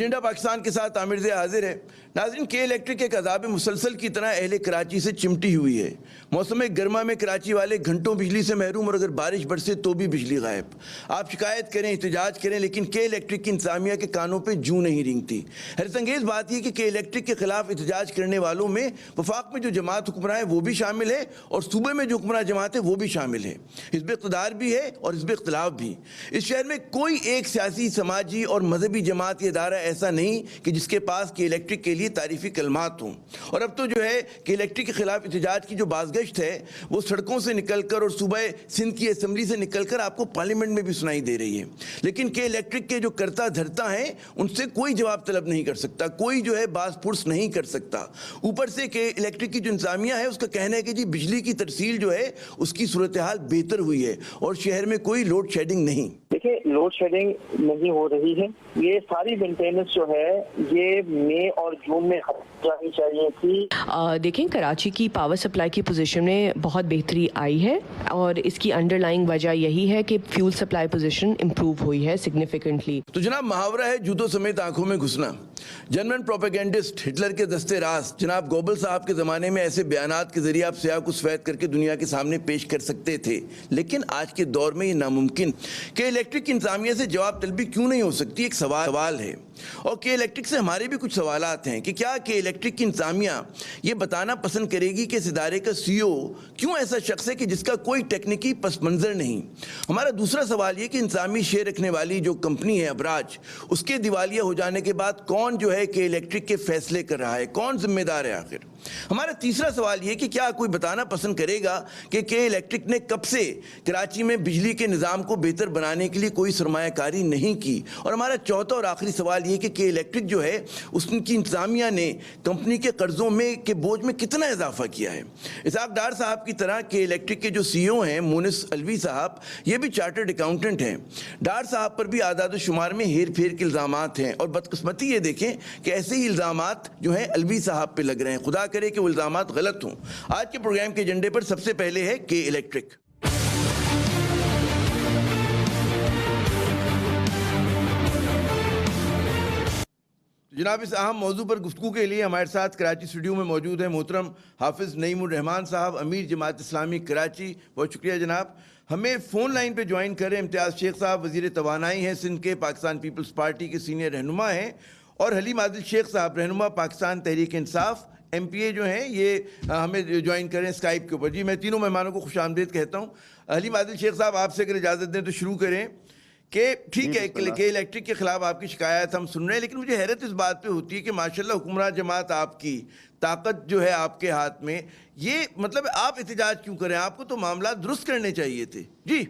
Agenda Pakistan کے ساتھ عامر ضیاء حاضر ہے۔ ناظرین، کے الیکٹرک ایک عذاب مسلسل کی طرح اہل کراچی سے چمٹی ہوئی ہے۔ موسم گرما میں کراچی والے گھنٹوں بجلی سے محروم، اور اگر بارش برسے تو بھی بجلی غائب۔ آپ شکایت کریں، احتجاج کریں، لیکن کے الیکٹرک کی انتظامیہ کے کانوں پہ جوں نہیں رینگتی۔ حیرت انگیز بات یہ کہ کے الیکٹرک کے خلاف احتجاج کرنے والوں میں وفاق میں جو جماعت حکمراں ہے وہ بھی شامل ہے، اور صوبے میں جو حکمراں جماعت ہے وہ بھی شامل ہے۔ حزب اقتدار بھی ہے اور حزب اختلاف بھی۔ اس شہر میں کوئی ایک سیاسی، سماجی اور مذہبی جماعت یا ادارہ ایسا نہیں کہ جس کے پاس کے الیکٹرک کے لیے تعریفی کلمات ہوں۔ اور اب تو جو ہے کہ الیکٹرک کے خلاف احتجاج کی جو بازگشت ہے وہ سڑکوں سے نکل کر اور صوبہ سندھ کی اسمبلی سے نکل کر آپ کو پارلیمنٹ میں بھی سنائی دے رہی ہے۔ لیکن کہ الیکٹرک کے جو کرتا دھرتا ہیں ان سے کوئی جواب طلب نہیں کر سکتا، کوئی جو ہے باز پرس نہیں کر سکتا۔ اوپر سے کہ الیکٹرک کی جو انتظامیہ ہے اس کا کہنا ہے کہ جی بجلی کی ترسیل جو ہے اس کی صورتحال بہتر ہوئی ہے اور شہر میں کوئی لوڈ شیڈنگ نہیں۔ دیکھیں، لوڈ شیڈنگ نہیں ہو رہی ہے۔ یہ ساری مینٹیننس جو ہے یہ مئی اور جون میں جانی چاہیے تھی۔ دیکھیں، کراچی کی پاور سپلائی کی پوزیشن میں بہت بہتری آئی ہے، اور اس کی انڈر لائنگ وجہ یہی ہے کہ فیول سپلائی پوزیشن امپروو ہوئی ہے سگنیفیکنٹلی۔ تو جناب، محاورہ ہے جوتوں سمیت آنکھوں میں گھسنا۔ جرمن پروپیگنڈسٹ ہٹلر کے دستے راست جناب گوبل صاحب کے زمانے میں ایسے بیانات کے ذریعے آپ سیاہ کو سفید کر کے دنیا کے سامنے پیش کر سکتے تھے، لیکن آج کے دور میں یہ ناممکن کہ الیکٹرک کی انتظامیہ سے جواب طلبی کیوں نہیں ہو سکتی، ایک سوال ہے۔ اور کہ الیکٹرک سے ہمارے بھی کچھ سوالات ہیں کہ کیا کہ الیکٹرک کی انتظامیہ یہ بتانا پسند کرے گی کہ اس ادارے کا سی او کیوں ایسا شخص ہے کہ جس کا کوئی ٹیکنیکی پس منظر نہیں۔ ہمارا دوسرا سوال یہ کہ انتظامی شیئر رکھنے والی جو کمپنی ہے ابراج، اس کے دیوالیہ ہو جانے کے بعد کون جو ہے کہ الیکٹرک کے فیصلے کر رہا ہے، کون ذمہ دار ہے آخر۔ ہمارا تیسرا سوال یہ کہ کیا کوئی بتانا پسند کرے گا کہ الیکٹرک نے کب سے کراچی میں بجلی کے نظام کو بہتر بنانے کے لیے کوئی سرمایہ کاری نہیں کی۔ اور ہمارا چوتھا اور آخری سوال یہ کہ الیکٹرک جو ہے اس کی انتظامیہ نے کمپنی کے قرضوں میں کے بوجھ میں کتنا اضافہ کیا ہے۔ اسحاق ڈار صاحب کی طرح کہ الیکٹرک کے جو سی او ہیں مونس الوی صاحب، یہ بھی چارٹرڈ اکاؤنٹنٹ ہیں۔ ڈار صاحب پر بھی اعداد و شمار میں ہیر پھیر کے الزامات ہیں، اور بدقسمتی یہ دیکھیں کہ ایسے ہی الزامات جو ہیں الوی صاحب پہ لگ رہے ہیں۔ خدا کرے کہ وہ الزامات غلط ہوں۔ آج کے پروگرام کے ایجنڈے پر سب سے پہلے ہے کہ الیکٹرک۔ جناب، اس اہم موضوع پر گفتگو کے لیے ہمارے ساتھ کراچی اسٹوڈیو میں موجود ہیں محترم حافظ نعیم الرحمان صاحب، امیر جماعت اسلامی کراچی۔ بہت شکریہ جناب۔ ہمیں فون لائن پہ جوائن کر رہے ہیں امتیاز شیخ صاحب، وزیر توانائی ہیں سندھ کے، پاکستان پیپلز پارٹی کے سینئر رہنما ہیں، اور حلیم عادل شیخ صاحب، رہنما پاکستان تحریک انصاف ایم پی اے جو ہیں، یہ ہمیں جوائن کریں اسکائپ کے اوپر۔ جی، میں تینوں مہمانوں کو خوش آمدید کہتا ہوں۔ حلیم عادل شیخ صاحب، آپ سے اگر اجازت دیں تو شروع کریں کہ ٹھیک ہے کہ الیکٹرک کے خلاف آپ کی شکایت ہم سن رہے ہیں، لیکن مجھے حیرت اس بات پہ ہوتی ہے کہ ماشاءاللہ حکمراں جماعت آپ کی، طاقت جو ہے آپ کے ہاتھ میں، یہ مطلب آپ احتجاج کیوں کریں؟ آپ کو تو معاملات درست کرنے چاہیے تھے۔ جی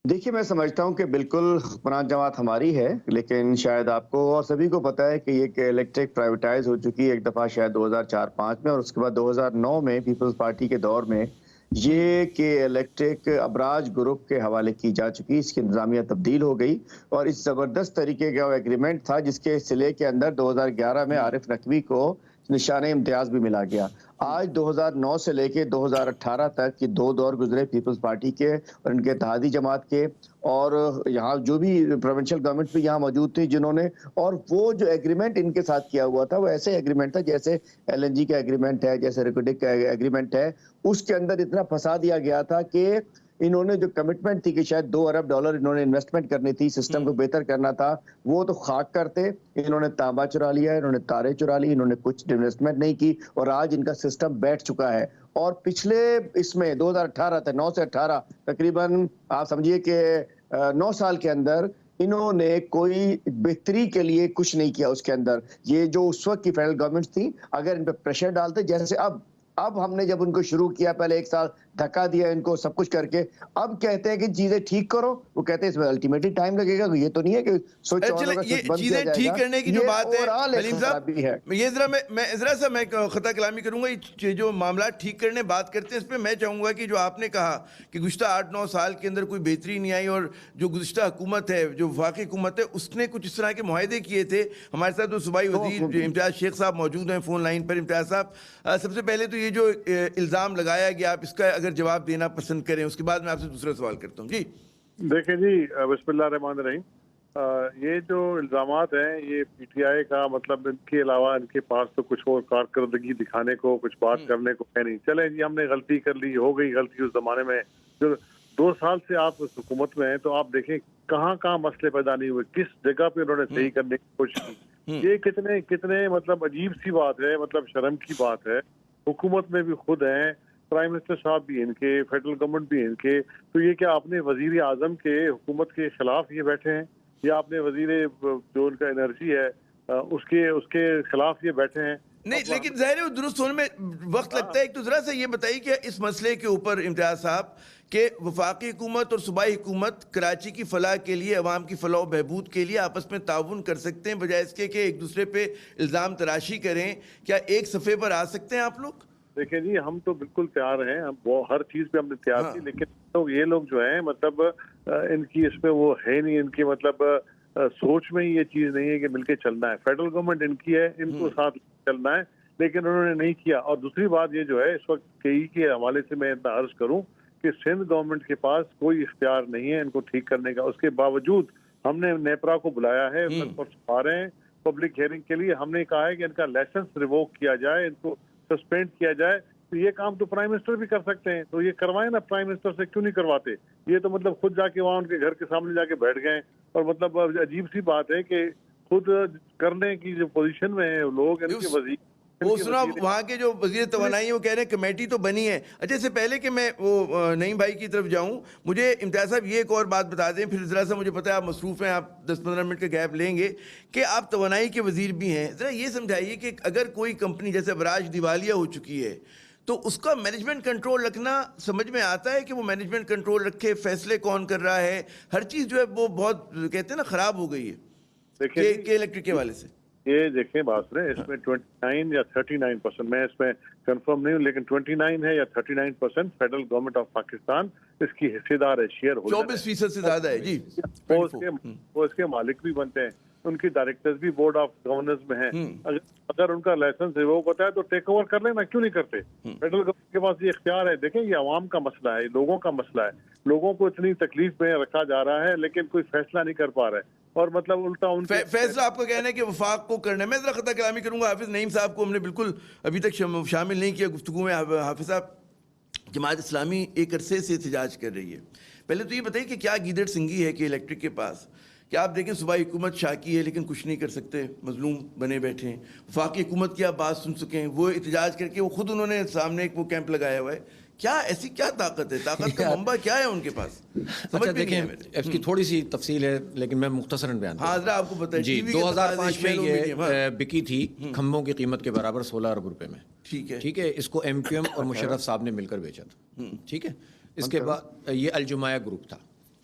دیکھیے، میں سمجھتا ہوں کہ بالکل حکمراں جماعت ہماری ہے، لیکن شاید آپ کو اور سبھی کو پتہ ہے کہ یہ کہ الیکٹرک پرائیویٹائز ہو چکی ہے ایک دفعہ شاید 2004-05 میں، اور اس کے بعد 2009 میں پیپلز پارٹی کے دور میں یہ کہ الیکٹرک ابراج گروپ کے حوالے کی جا چکی، اس کی انتظامیہ تبدیل ہو گئی، اور اس زبردست طریقے کا ایگریمنٹ تھا جس کے سلے کے اندر 2011 میں عارف نقوی کو نشان امتیاز بھی ملا گیا۔ آج 2009 سے لے کے 2018 تک یہ 2 دور گزرے پیپلز پارٹی کے اور ان کے اتحادی جماعت کے، اور یہاں جو بھی پروونشل گورنمنٹ بھی یہاں موجود تھی جنہوں نے، اور وہ جو ایگریمنٹ ان کے ساتھ کیا ہوا تھا وہ ایسے ایگریمنٹ تھا جیسے ایل این جی کا ایگریمنٹ ہے، جیسے ریکوڈک کا ایگریمنٹ ہے۔ اس کے اندر اتنا پھنسا دیا گیا تھا کہ انہوں نے جو کمٹمنٹ تھی کہ شاید $2 ارب انہوں نے انویسٹمنٹ کرنی تھی، سسٹم کو بہتر کرنا تھا، وہ تو خاک کرتے۔ انہوں نے تانبا چرا لیا، انہوں نے تاریں چرا لی، انہوں نے کچھ انویسٹمنٹ نہیں کی، اور آج ان کا سسٹم بیٹھ چکا ہے۔ اور پچھلے اس میں 2018 تک 9 سے 18 تقریباً آپ سمجھیے کہ 9 سال کے اندر انہوں نے کوئی بہتری کے لیے کچھ نہیں کیا۔ اس کے اندر یہ جو اس وقت کی فیڈرل گورنمنٹ تھی، اگر ان پہ پریشر ڈالتے، جیسے اب ہم نے جب ان کو شروع کیا، پہلے 1 سال دھکا دیا ان کو سب کچھ کر کے، اب کہتے ہیں کہ چیزیں ٹھیک کرو، وہ کہتے ہیں اس میں الٹیمیٹلی ٹائم لگے گا۔ یہ تو نہیں ہے کہ سوئچ آن ہوگا، سوئچ بند کیا جائے گا۔ ٹھیک کرنے کی جو بات ہے حلیم صاحب، یہ ذرا میں خطا کلامی کروں گا، یہ جو معاملات ٹھیک کرنے بات کرتے ہیں اس پہ میں چاہوں گا کہ جو آپ نے کہا کہ گزشتہ 8-9 سال کے اندر کوئی بہتری نہیں آئی، اور جو گزشتہ حکومت ہے، جو وفاقی حکومت ہے، اس نے کچھ اس طرح کے معاہدے کیے تھے۔ ہمارے ساتھ تو صوبائی وزیر امتیاز شیخ صاحب موجود ہیں فون لائن پر۔ امتیاز صاحب، سب سے پہلے تو یہ جو الزام لگایا گیا، آپ اس کا اگر جواب دینا پسند کریں، اس کے بعد میں آپ سے دوسرا سوال کرتا ہوں۔ جی دیکھیں جی، بسم اللہ الرحمن الرحیم۔ یہ جو الزامات ہیں یہ پی ٹی آئی کا مطلب ان کے علاوہ ان کے پاس تو کچھ اور کارکردگی دکھانے کو کچھ بات کرنے کو ہے نہیں. چلیں جی ہم نے غلطی کر لی, ہو گئی غلطی اس زمانے میں. جو 2 سال سے آپ اس حکومت میں ہیں تو آپ دیکھیں کہاں کہاں مسئلے پیدا نہیں ہوئے, کس جگہ پہ انہوں نے صحیح کرنے کی کوشش کی. یہ کتنے مطلب عجیب سی بات ہے, مطلب شرم کی بات ہے. حکومت میں بھی خود ہیں, پرائم منسٹر صاحب بھی ان کے, فیڈرل گورنمنٹ بھی ان کے, تو یہ کیا اپنے وزیر اعظم کے حکومت کے خلاف یہ بیٹھے ہیں, یا اپنے وزیر جو ان کا انرجی ہے اس کے خلاف یہ بیٹھے ہیں؟ نہیں لیکن ظاہر ہے درست ہونے میں وقت لگتا ہے. ایک تو ذرا سے یہ بتائیے کہ اس مسئلے کے اوپر امتیاز صاحب کہ وفاقی حکومت اور صوبائی حکومت کراچی کی فلاح کے لیے, عوام کی فلاح و بہبود کے لیے آپس میں تعاون کر سکتے ہیں بجائے اس کے کہ ایک دوسرے پہ الزام تراشی کریں. کیا ایک صفحے پر آ سکتے ہیں آپ لوگ؟ دیکھیں جی ہم تو بالکل تیار ہیں, وہ ہر چیز پہ ہم نے تیار تھی, لیکن یہ لوگ جو ہیں مطلب ان کی اس میں وہ ہے نہیں, ان کی مطلب سوچ میں یہ چیز نہیں ہے کہ مل کے چلنا ہے. فیڈرل گورنمنٹ ان کی ہے, ان کو ساتھ چلنا ہے, لیکن انہوں نے نہیں کیا. اور دوسری بات یہ جو ہے اس وقت کئی کے حوالے سے میں اتنا عرض کروں کہ سندھ گورنمنٹ کے پاس کوئی اختیار نہیں ہے ان کو ٹھیک کرنے کا. اس کے باوجود ہم نے نیپرا کو بلایا ہے, آ رہے ہیں پبلک ہیئرنگ کے لیے. ہم نے کہا ہے کہ ان کا لائسنس ریووک کیا جائے, ان کو سسپینڈ کیا جائے. تو یہ کام تو پرائم منسٹر بھی کر سکتے ہیں, تو یہ کروائیں نا, پرائم منسٹر سے کیوں نہیں کرواتے؟ یہ تو مطلب خود جا کے وہاں ان کے گھر کے سامنے جا کے بیٹھ گئے. اور مطلب عجیب سی بات ہے کہ خود کرنے کی جو پوزیشن میں ہیں لوگ, ان کے وزیر وہ سنا وہاں کے جو وزیر توانائی ہیں وہ کہہ رہے ہیں کمیٹی تو بنی ہے. اچھا اس سے پہلے کہ میں وہ نعیم بھائی کی طرف جاؤں, مجھے امتیاز صاحب یہ ایک اور بات بتا دیں, پھر ذرا سا مجھے پتہ ہے آپ مصروف ہیں, آپ 10-15 منٹ کا گیپ لیں گے, کہ آپ توانائی کے وزیر بھی ہیں. ذرا یہ سمجھائیے کہ اگر کوئی کمپنی جیسے ابراج دیوالیہ ہو چکی ہے تو اس کا مینجمنٹ کنٹرول رکھنا سمجھ میں آتا ہے کہ وہ مینجمنٹ کنٹرول رکھے, فیصلے کون کر رہا ہے, ہر چیز جو ہے وہ بہت کہتے ہیں نا خراب ہو گئی ہے کہ الیکٹرک کے والے سے. یہ دیکھیں بات رہے اس میں 29 یا 39%, میں اس میں کنفرم نہیں ہوں, لیکن 29 ہے یا 39% فیڈرل گورنمنٹ آف پاکستان اس کی حصے دار ہے, شیئر ہولڈر 24% سے زیادہ ہے جی. وہ اس کے مالک بھی بنتے ہیں, ان کی ڈائریکٹرز بھی بورڈ آف گورنرز میں ہیں. اگر ان کا لائسنس ریووک ہوتا ہے تو ٹیک اوور کر لینا, کیوں نہیں کرتے؟ فیڈرل گورنمنٹ کے پاس یہ اختیار ہے. دیکھیں یہ عوام کا مسئلہ ہے, لوگوں کا مسئلہ ہے, لوگوں کو اتنی تکلیف میں رکھا جا رہا ہے لیکن کوئی فیصلہ نہیں کر پا رہے, اور مطلب الٹا ان فیصلہ آپ کو کہنا ہے کہ وفاق کو کرنا ہے. میں ذرا خطہ کلامی کروں گا, حافظ نعیم صاحب کو ہم نے بالکل ابھی تک شامل نہیں کیا گفتگو میں. حافظ صاحب, جماعت اسلامی ایک عرصے سے احتجاج کر رہی ہے. پہلے تو یہ بتائیے کہ کیا گیدڑ سنگھی ہے کہ الیکٹرک کے پاس, کہ آپ دیکھیں صوبائی حکومت شاکی ہے لیکن کچھ نہیں کر سکتے, مظلوم بنے بیٹھے ہیں. وفاقی حکومت کی آپ بات سن سکیں, وہ احتجاج کر کے وہ خود انہوں نے سامنے ایک وہ کیمپ لگایا ہوا ہے. کیا ایسی کیا طاقت ہے, طاقت کا منبع کیا ہے ان کے پاس؟ اچھا دیکھیں اس کی تھوڑی سی تفصیل ہے لیکن میں مختصراً بیان کروں. ہاں ذرا آپ کو بتائیں. جی 2005 میں یہ بکی تھی کھمبوں کی قیمت کے برابر 16 ارب روپے میں. ٹھیک ہے, اس کو ایم کیو ایم اور مشرف صاحب نے مل کر بیچا تھا. ٹھیک ہے, اس کے بعد یہ الجماعہ گروپ تھا.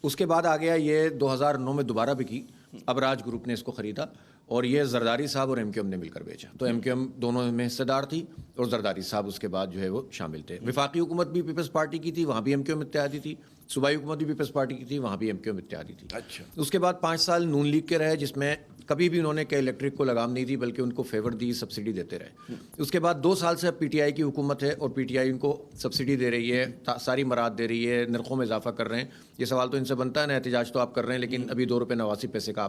اس کے بعد آ گیا یہ 2009 میں دوبارہ بکی, ابراج گروپ نے اس کو خریدا اور یہ زرداری صاحب اور ایم کیو ایم نے مل کر بیچا. تو ایم کیو ایم دونوں میں حصہ دار تھی اور زرداری صاحب اس کے بعد جو ہے وہ شامل تھے. وفاقی حکومت بھی پیپلز پارٹی کی تھی, وہاں بھی ایم کیو ایم اتحادی تھی. صوبائی حکومت بھی پیپلز پارٹی کی تھی, وہاں بھی ایم کیو ایم اتحادی تھی. اچھا, اس کے بعد 5 سال نون لیگ کے رہے جس میں کبھی بھی انہوں نے کہ الیکٹرک کو لگام نہیں دی بلکہ ان کو فیور دی, سبسڈی دیتے رہے. اس کے بعد 2 سال سے اب پی ٹی آئی کی حکومت ہے اور پی ٹی آئی ان کو سبسڈی دے رہی ہے, ساری مراد دے رہی ہے, نرخوں میں اضافہ کر رہے ہیں. یہ سوال تو ان سے بنتا ہے نا, احتجاج تو آپ کر رہے ہیں لیکن ابھی 2 روپے 89 پیسے کا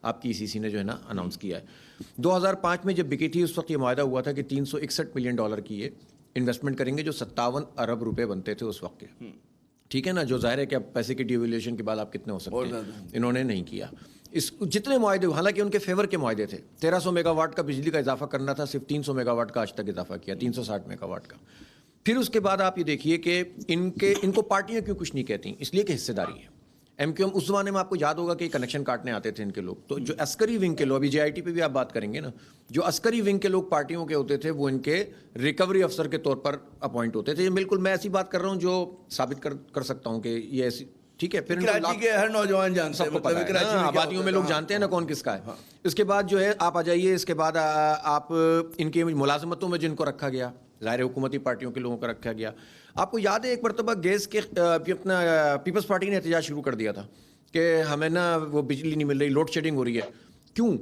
آپ کی سی نے جو ہے نا اناؤنس کیا ہے. 2005 میں جب بکی تھی اس وقت یہ معاہدہ ہوا تھا کہ $361 ملین کی یہ انویسٹمنٹ کریں گے, جو 57 ارب روپے بنتے تھے اس وقت کے. ٹھیک ہے نا, جو ظاہر ہے کہ اب پیسے کی ڈیویلیوشن کے بعد آپ کتنے ہو سکتے ہیں, انہوں نے نہیں کیا. اس جتنے معاہدے, حالانکہ ان کے فیور کے معاہدے تھے, 1300 میگا واٹ کا بجلی کا اضافہ کرنا تھا, صرف 300 میگا واٹ کا آج تک اضافہ کیا, 360 میگا واٹ کا. پھر اس کے بعد آپ یہ دیکھیے کہ ان کو پارٹیاں کیوں کچھ نہیں کہتی, اس لیے کہ حصے داری ہے. ایم کیو ایم اس زمانے میں آپ کو یاد ہوگا کہ کنیکشن کاٹنے آتے تھے ان کے لوگ, تو جو عسکری ونگ کے لوگ, ابھی جے آئی ٹی پہ بھی آپ بات کریں گے نا, جو عسکری ونگ کے لوگ پارٹیوں کے ہوتے تھے وہ ان کے ریکوری افسر کے طور پر اپوائنٹ ہوتے تھے. بالکل میں ایسی بات کر رہا ہوں جو ثابت کر سکتا ہوں کہ یہ ایسی, ٹھیک ہے. پھر کراچی کے ہر نوجوان جانتے ہیں, آبادیوں میں لوگ جانتے ہیں نا کون کس کا ہے. اس کے بعد جو ہے آپ آ جائیے, اس کے بعد آپ ان کی ملازمتوں میں جن کو رکھا گیا, ظاہر حکومتی پارٹیوں کے لوگوں کو رکھا گیا. آپ کو یاد ہے ایک مرتبہ گیس کے اپنا پیپلز پارٹی نے احتجاج شروع کر دیا تھا کہ ہمیں نا وہ بجلی نہیں مل رہی, لوڈ شیڈنگ ہو رہی ہے. کیوں؟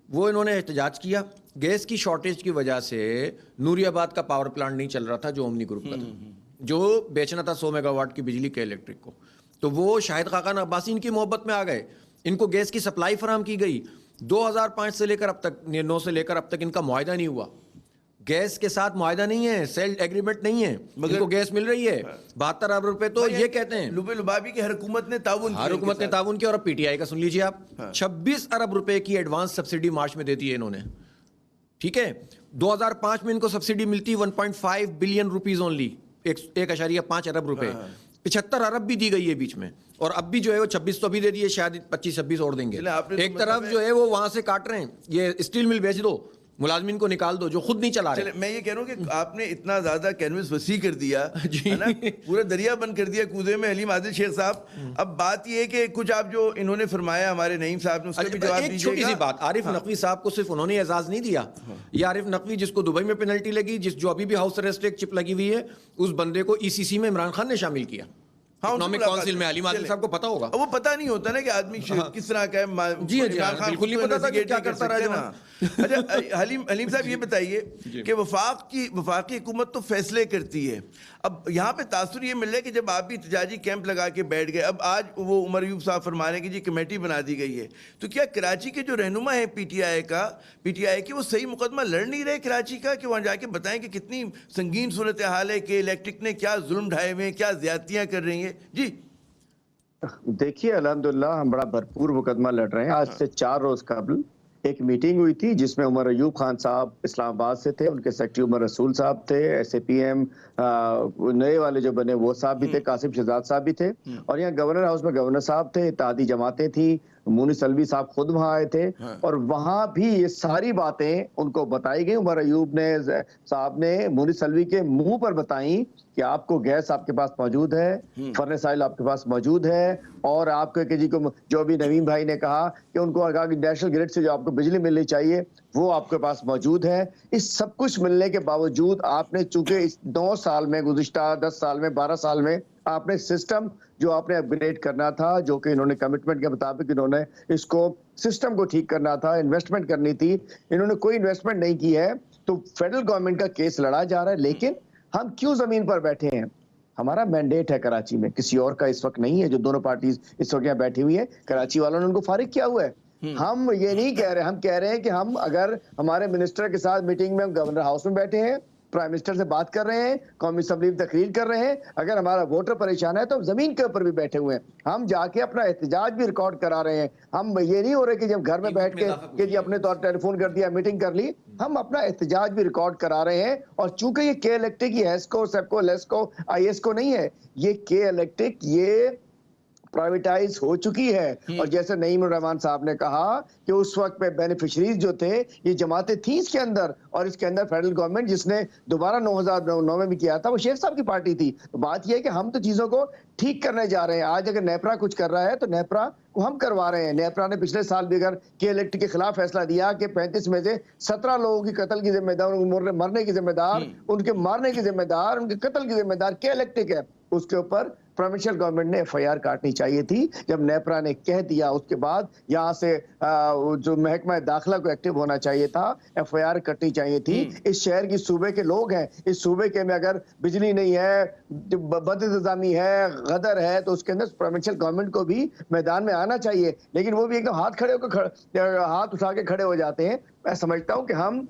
وہ انہوں نے احتجاج کیا گیس کی شارٹیج کی وجہ سے. نوری آباد کا پاور پلانٹ نہیں چل رہا تھا جو اومنی گروپ کا تھا, جو بیچنا تھا 100 میگا واٹ کی بجلی کے الیکٹرک کو. تو وہ شاہد خاقان عباسی ان کی محبت میں آ گئے ان کو گیس کی سپلائی فراہم کی گئی 2005 سے لے کر اب تک 9 سے لے کر اب تک ان کا معاہدہ نہیں ہوا. گیس کے ساتھ معاہدہ نہیں ہے, سیل ایگریمنٹ نہیں ہے, ان کو گیس مل رہی ہے 72 ارب روپے. تو یہ کہتے ہیں لبے لبابی کی ہر حکومت نے تعاون کیا, ہر حکومت نے تعاون کیا. اور اب پی ٹی آئی کا سن لیجیے آپ, 26 ارب روپے کی ایڈوانس سبسڈی مارچ میں دے دی ہے انہوں نے. ٹھیک ہے, 2005 میں ان کو سبسڈی ملتی 1.5 بلین روپیز اونلی, 1.5 ارب روپے. 75 ارب بھی دی گئی ہے بیچ میں, اور اب بھی جو ہے وہ 26 تو بھی دے دیے, شاید 25-26 اور دیں گے. ایک طرف جو ہے وہ وہاں سے کاٹ رہے ہیں, یہ اسٹیل مل بیچ دو, ملازمین کو نکال دو جو خود نہیں چلا رہے. میں یہ کہہ رہا ہوں کہ آپ نے اتنا زیادہ کینوس وسیع کر دیا, پورا دریا بند کر دیا کودے میں حلیم عادل شیخ صاحب. اب بات یہ ہے کہ کچھ آپ جو انہوں نے فرمایا ہمارے نعیم صاحب نے, اس کا بھی جواب دیجیے گا. ایک چھوٹی سی بات, عارف نقوی صاحب کو صرف انہوں نے اعزاز نہیں دیا. یہ عارف نقوی جس کو دبئی میں پینلٹی لگی, جو ابھی بھی ہاؤس ارسٹ ایک چپ لگی ہوئی ہے, اس بندے کو ECC میں عمران خان نے شامل کیا, اکنامک کونسل میں. حلیم عادل صاحب کو پتا ہوگا, وہ پتا نہیں ہوتا نا کہ آدمی کس طرح کا ہے. جی بالکل نہیں پتا تھا کہ کیا کرتا رہا. اچھا حلیم صاحب یہ بتائیے کہ وفاقی حکومت تو فیصلے کرتی ہے. اب یہاں پہ تاثر یہ مل رہا ہے کہ جب آپ بھی احتجاجی کیمپ لگا کے بیٹھ گئے, اب آج وہ عمر ایوب صاحب فرما رہے ہیں کہ جی کمیٹی بنا دی گئی ہے, تو کیا کراچی کے جو رہنما ہیں پی ٹی آئی کی, وہ صحیح مقدمہ لڑ نہیں رہے کراچی کا, کہ وہاں جا کے بتائیں کہ کتنی سنگین صورتحال ہے, کہ الیکٹرک نے کیا ظلم ڈھائے ہوئے ہیں, کیا زیادتیاں کر رہی ہیں. جی دیکھیے الحمدللہ ہم بڑا بھرپور مقدمہ لڑ رہے ہیں. آج سے 4 روز قبل ایک میٹنگ ہوئی تھی جس میں عمر ایوب خان صاحب اسلام آباد سے تھے, ان کے سیکرٹری عمر رسول صاحب تھے, SAPM نئے والے جو بنے وہ صاحب بھی تھے, قاسم شہزاد صاحب بھی تھے, اور یہاں گورنر ہاؤس میں گورنر صاحب تھے, اتحادی جماعتیں تھیں, مونی سلوی صاحب خود وہاں آئے تھے, اور وہاں بھی یہ ساری باتیں ان کو بتائی گئی. عمر ایوب صاحب نے مونی سلوی کے منہ پر بتائیں کہ آپ کو گیس آپ کے پاس موجود ہے, فرنس آئل آپ کے پاس موجود ہے, اور آپ کے جی کو جو بھی نویم بھائی نے کہا کہ ان کو کہا کہ نیشنل گریڈ سے جو آپ کو بجلی ملنی چاہیے وہ آپ کے پاس موجود ہے. اس سب کچھ ملنے کے باوجود آپ نے چونکہ اس 9 سال میں, گزشتہ 10 سال میں, 12 سال میں آپ نے سسٹم جو آپ نے اپ گریڈ کرنا تھا, جو کہ انہوں نے کمٹمنٹ کے مطابق انہوں نے اس کو سسٹم کو ٹھیک کرنا تھا, انویسٹمنٹ کرنی تھی, انہوں نے کوئی انویسٹمنٹ نہیں کی ہے. تو فیڈرل گورنمنٹ کا کیس لڑا جا رہا ہے, لیکن ہم کیوں زمین پر بیٹھے ہیں؟ ہمارا مینڈیٹ ہے کراچی میں, کسی اور کا اس وقت نہیں ہے. جو دونوں پارٹیز اس وقت یہاں بیٹھی ہوئی ہیں, کراچی والوں نے ان کو فارغ کیا ہوا ہے. ہم یہ نہیں کہہ رہے, ہم کہہ رہے ہیں کہ ہم اگر ہمارے منسٹر کے ساتھ میٹنگ میں, ہم گورنر ہاؤس میں بیٹھے ہیں, پرائم منسٹر سے بات کر رہے ہیں, قومی اسمبلی میں تقریر کر رہے ہیں, اگر ہمارا ووٹر پریشان ہے تو ہم زمین کے اوپر بھی بیٹھے ہوئے ہیں, ہم جا کے اپنا احتجاج بھی ریکارڈ کرا رہے ہیں. ہم یہ نہیں ہو رہے کہ جب گھر میں بیٹھ کے کہ جی اپنے طور ٹیلی فون کر دیا, میٹنگ کر لی, ہم اپنا احتجاج بھی ریکارڈ کرا رہے ہیں. اور چونکہ یہ کے الیکٹرک کی ہیسکو, سیپکو, لیسکو, ISCO نہیں ہے, یہ کے الیکٹرک یہ پرائیویٹائز ہو چکی ہے. اور جیسے نعیم الرحمان صاحب نے کہا کہ اس وقت پہ بینیفیشریز جو تھے یہ جماعتیں تھیں اس کے اندر, اور اس کے اندر فیڈرل گورنمنٹ جس نے دوبارہ 2009 میں بھی کیا تھا وہ شیخ صاحب کی پارٹی تھی. بات یہ ہے کہ ہم تو چیزوں کو ٹھیک کرنے جا رہے ہیں. آج اگر نیپرا کچھ کر رہا ہے تو نیپرا کو ہم کروا رہے ہیں. نیپرا نے پچھلے سال بھی اگر کے الیکٹرک کے خلاف فیصلہ دیا کہ 35 میں سے 17 لوگوں کی قتل کی ذمہ دار, مرنے کی ذمہ دار, ان کے مارنے کی ذمہ دار, ان کے قتل کی ذمہ دار کے الیکٹرک ہے, اس کے اوپر پروونشل گورنمنٹ نے FIR کاٹنی چاہیے تھی. جب نیپرا نے کہہ دیا اس کے بعد یہاں سے جو محکمہ داخلہ کو ایکٹیو ہونا چاہیے تھا, FIR کٹنی چاہیے تھی. اس شہر کی صوبے کے لوگ ہیں, اس صوبے کے میں اگر بجلی نہیں ہے, بد انتظامی ہے, غدر ہے, تو اس کے اندر پروونشل گورنمنٹ کو بھی میدان میں آنا چاہیے. لیکن وہ بھی ایک دم ہاتھ اٹھا کے کھڑے ہو جاتے ہیں. میں سمجھتا ہوں کہ ہم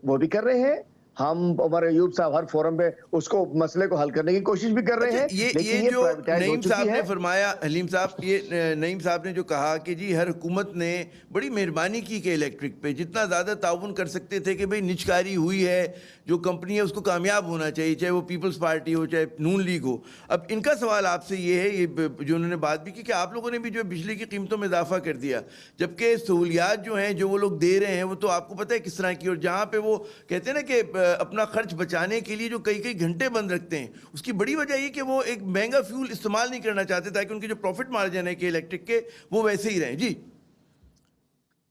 وہ بھی کر رہے ہیں, ہم عمر ایوب صاحب ہر فورم پہ اس کو مسئلے کو حل کرنے کی کوشش بھی کر رہے ہیں. یہ جو نعیم صاحب نے فرمایا, حلیم صاحب, یہ نعیم صاحب نے جو کہا کہ جی ہر حکومت نے بڑی مہربانی کی کہ الیکٹرک پہ جتنا زیادہ تعاون کر سکتے تھے کہ بھئی نچکاری ہوئی ہے, جو کمپنی ہے اس کو کامیاب ہونا چاہیے, چاہے وہ پیپلز پارٹی ہو چاہے نون لیگ ہو. اب ان کا سوال آپ سے یہ ہے, یہ جو انہوں نے بات بھی کی کہ آپ لوگوں نے بھی جو بجلی کی قیمتوں میں اضافہ کر دیا, جبکہ سہولیات جو ہیں جو وہ لوگ دے رہے ہیں وہ تو آپ کو پتہ ہے کس طرح کی, اور جہاں پہ وہ کہتے ہیں نا کہ اپنا خرچ بچانے کے لیے جو کئی گھنٹے بند رکھتے ہیں, اس کی بڑی وجہ یہ کہ وہ ایک مہنگا فیول استعمال نہیں کرنا چاہتے تاکہ ان کے جو پروفٹ مارجن ہے کہ الیکٹرک کے وہ ویسے ہی رہیں. جی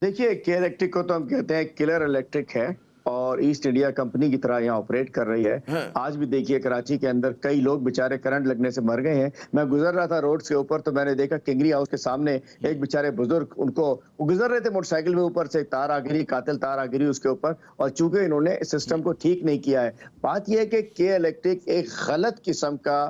دیکھیے, کے الیکٹرک کو تو ہم کہتے ہیں کلر الیکٹرک ہے, اور ایسٹ انڈیا کمپنی کی طرح یہاں آپریٹ کر رہی ہے. آج بھی دیکھیے کراچی کے اندر کئی لوگ بیچارے کرنٹ لگنے سے مر گئے ہیں. میں گزر رہا تھا روڈ کے اوپر تو میں نے دیکھا کنگری ہاؤس کے سامنے ایک بیچارے بزرگ, ان کو گزر رہے تھے موٹر سائیکل میں, اوپر سے تار آ گری, قاتل تار آ گری اس کے اوپر, اور چونکہ انہوں نے سسٹم کو ٹھیک نہیں کیا ہے. بات یہ ہے کہ کے الیکٹرک ایک غلط قسم کا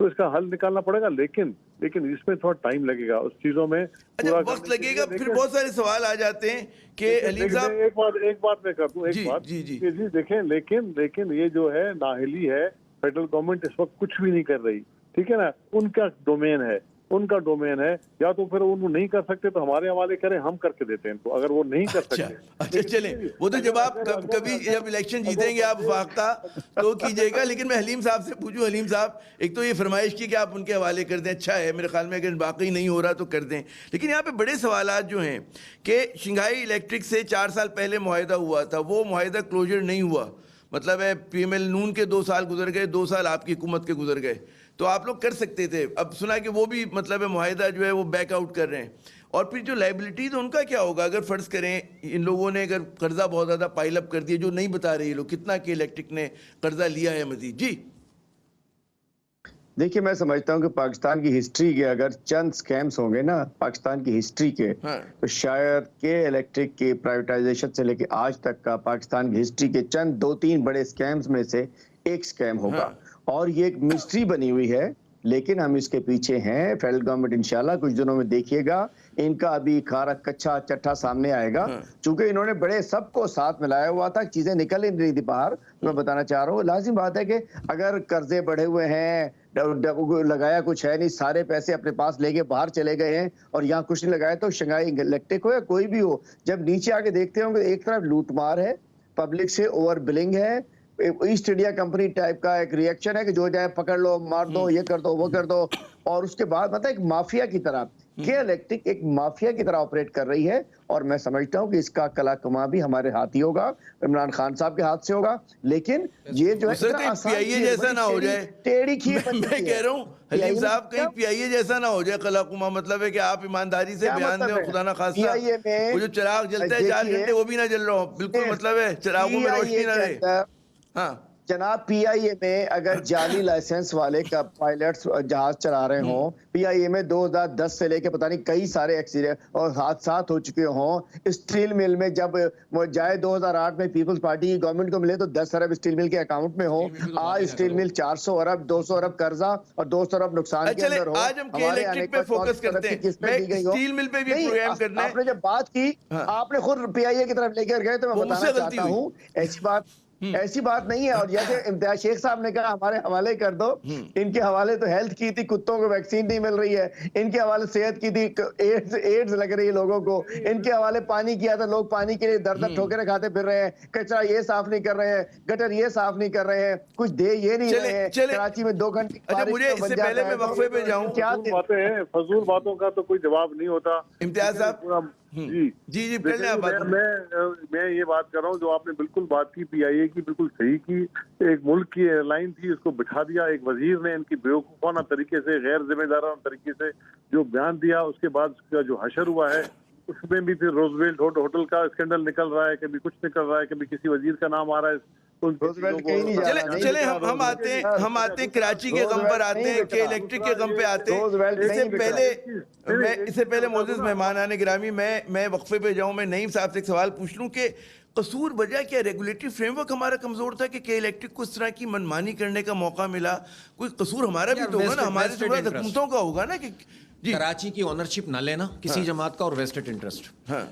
تو اس کا حل نکالنا پڑے گا، لیکن اس میں تھوڑا ٹائم لگے گا، اس چیزوں میں اچھا وقت لگے گا. پھر بہت سارے سوال آ جاتے ہیں کہ حلیم صاحب ایک بات میں کر دوں، ایک بات جی دیکھیں، لیکن یہ جو ہے نااہلی ہے، فیڈرل گورنمنٹ اس وقت کچھ بھی نہیں کر رہی، ٹھیک ہے نا، ان کا ڈومین ہے، یا تو پھر وہ نہیں کر سکتے تو ہمارے حوالے کریں، ہم کر کے دیتے ہیں ان کو، اگر وہ نہیں کر سکتے. اچھا چلیں، وہ تو جب آپ کبھی جب الیکشن جیتیں گے آپ وفاقہ تو کیجئے گا. لیکن میں حلیم صاحب سے پوچھوں، حلیم صاحب ایک تو یہ فرمائش کی کہ آپ ان کے حوالے کر دیں، اچھا ہے، میرے خیال میں اگر باقی نہیں ہو رہا تو کر دیں. لیکن یہاں پہ بڑے سوالات جو ہیں کہ شنگھائی الیکٹرک سے 4 سال پہلے معاہدہ ہوا تھا، وہ معاہدہ کلوجر نہیں ہوا، مطلب ہے پی ایم ایل نون کے 2 سال گزر گئے، 2 سال آپ کی حکومت کے گزر گئے، تو آپ لوگ کر سکتے تھے. اب سنا کہ وہ بھی مطلب ہے معاہدہ جو ہے وہ بیک آؤٹ کر رہے ہیں. اور پھر جو لائبلٹیز ان کا کیا ہوگا اگر فرض کریں ان لوگوں نے اگر قرضہ بہت زیادہ پائل اپ کر دیا، جو نہیں بتا رہے یہ لوگ کتنا کہ الیکٹرک نے قرضہ لیا ہے مزید. جی دیکھیے میں سمجھتا ہوں کہ پاکستان کی ہسٹری کے اگر چند سکیمز ہوں گے نا پاکستان کی ہسٹری کے، تو شاید کہ الیکٹرک کی پرائیویٹائزیشن سے لے کے آج تک کا پاکستان کی ہسٹری کے چند 2-3 بڑے سکیمز میں سے ایک سکیم ہوگا. اور یہ ایک مسٹری بنی ہوئی ہے، لیکن ہم اس کے پیچھے ہیں. فیڈرل گورنمنٹ انشاءاللہ کچھ دنوں میں دیکھیے گا ان کا ابھی کھارا کچھا چٹھا سامنے آئے گا، چونکہ انہوں نے بڑے سب کو ساتھ ملایا ہوا تھا، چیزیں نکل نہیں رہی تھی باہر. میں بتانا چاہ رہا ہوں لازم بات ہے کہ اگر قرضے بڑھے ہوئے ہیں، لگایا کچھ ہے نہیں، سارے پیسے اپنے پاس لے کے باہر چلے گئے ہیں اور یہاں کچھ نہیں لگایا، تو شنگھائی الیکٹرک ہو یا کوئی بھی ہو، جب نیچے آگے دیکھتے ہوں گے ایک طرف لوٹ مار ہے، پبلک سے اوور بلنگ ہے، ایسٹ انڈیا کمپنی ٹائپ کا ایک ری ایکشن ہے کہ جو جائے پکڑ لو، مار دو، یہ کر دو، وہ کر دو. اور اس کے بعد مطلب ایک مافیا کی طرح کہ الیکٹرک ایک مافیا کی طرح آپریٹ کر رہی ہے. اور میں سمجھتا ہوں کہ اس کا کلا کما بھی ہمارے ہاتھ ہی ہوگا، عمران خان صاحب کے ہاتھ سے ہوگا. لیکن یہ جو ہے پی آئی اے جیسا نہ ہو جائے، ٹیڑھی کھیر میں کہہ رہا ہوں حلیم صاحب کہیں پی آئی اے جیسا نہ ہو جائے کلا کما. مطلب ہے کہ آپ ایمانداری سے بیان دیں اور خدا نہ خواستہ وہ جو چراغ جلتا ہے 4 گھنٹے وہ بھی نہ جل رہا ہو، بالکل مطلب ہے چراغوں میں روشنی نہ رہے. ہاں جناب پی آئی اے میں اگر جعلی لائسنس والے کا پائلٹس جہاز چلا رہے ہوں، پی آئی اے میں 2010 سے لے کے پتہ نہیں کئی سارے ایکسیڈنٹ اور حادثات ہو چکے ہوں. اسٹیل مل میں جب وہ جائے 2008 میں پیپلز پارٹی کی گورنمنٹ کو ملے تو 10 ارب اسٹیل مل کے اکاؤنٹ میں ہو. آج اسٹیل مل 400 ارب 200 ارب قرضہ اور 200 ارب نقصان کے اندر ہو. آج ہم کے الیکٹرک پہ فوکس کرتے ہیں، اسٹیل مل پہ بھی پروگرام کرنا ہے. آپ نے جب بات کی آپ نے خود پی آئی اے کی طرف لے کر گئے تو میں بتانا چاہتا ہوں ایسی بات نہیں ہے. اور جیسے امتیاز شیخ صاحب نے کہا ہمارے حوالے کر دو، ان کے حوالے تو ہیلتھ کی تھی، کتوں کو ویکسین نہیں مل رہی ہے، ان کے حوالے صحت کی تھی، ایڈز لگ رہی ہے لوگوں کو، ان کے حوالے پانی کیا تھا، لوگ پانی کے لیے در ٹھوکریں کھاتے پھر رہے ہیں، کچرا یہ صاف نہیں کر رہے ہیں، گٹر یہ صاف نہیں کر رہے ہیں، کچھ دے یہ نہیں رہے ہیں. کراچی میں 2 گھنٹے مجھے اس سے پہلے میں وقفے پہ جاؤں، کیا باتیں ہیں، فضول باتوں کا تو کوئی جواب نہیں ہوتا. امتیاز صاحب جی میں یہ بات کر رہا ہوں جو آپ نے بالکل بات کی پی آئی اے کی، بالکل صحیح کی. ایک ملک کی ایئر لائن تھی، اس کو بٹھا دیا ایک وزیر نے، ان کی بیوقوفانہ طریقے سے، غیر ذمہ دارانہ طریقے سے جو بیان دیا. اس کے بعد اس کا جو حشر ہوا ہے اس میں بھی پھر روزویلٹ ہوٹل کا اسکینڈل نکل رہا ہے، کبھی کچھ نکل رہا ہے، کبھی کسی وزیر کا نام آ رہا ہے. چلیں ہم آتے ہیں کراچی کے غم پر آتے ہیں کہ الیکٹرک کے غم پہ آتے ہیں. اس سے پہلے معزز مہمانان گرامی میں وقفے پہ جاؤں، میں نعیم صاحب سے ایک سوال پوچھ لوں کہ قصور وجہ کیا ریگولیٹری فریم ورک ہمارا کمزور تھا کہ الیکٹرک کو اس طرح کی منمانی کرنے کا موقع ملا؟ کوئی قصور ہمارا بھی تو ہوگا نا، ہمارے سے بڑا حکومتوں کا ہوگا نا کہ کراچی کی اونرشپ نہ لینا کسی جماعت کا اور ویسٹڈ انٹرسٹ.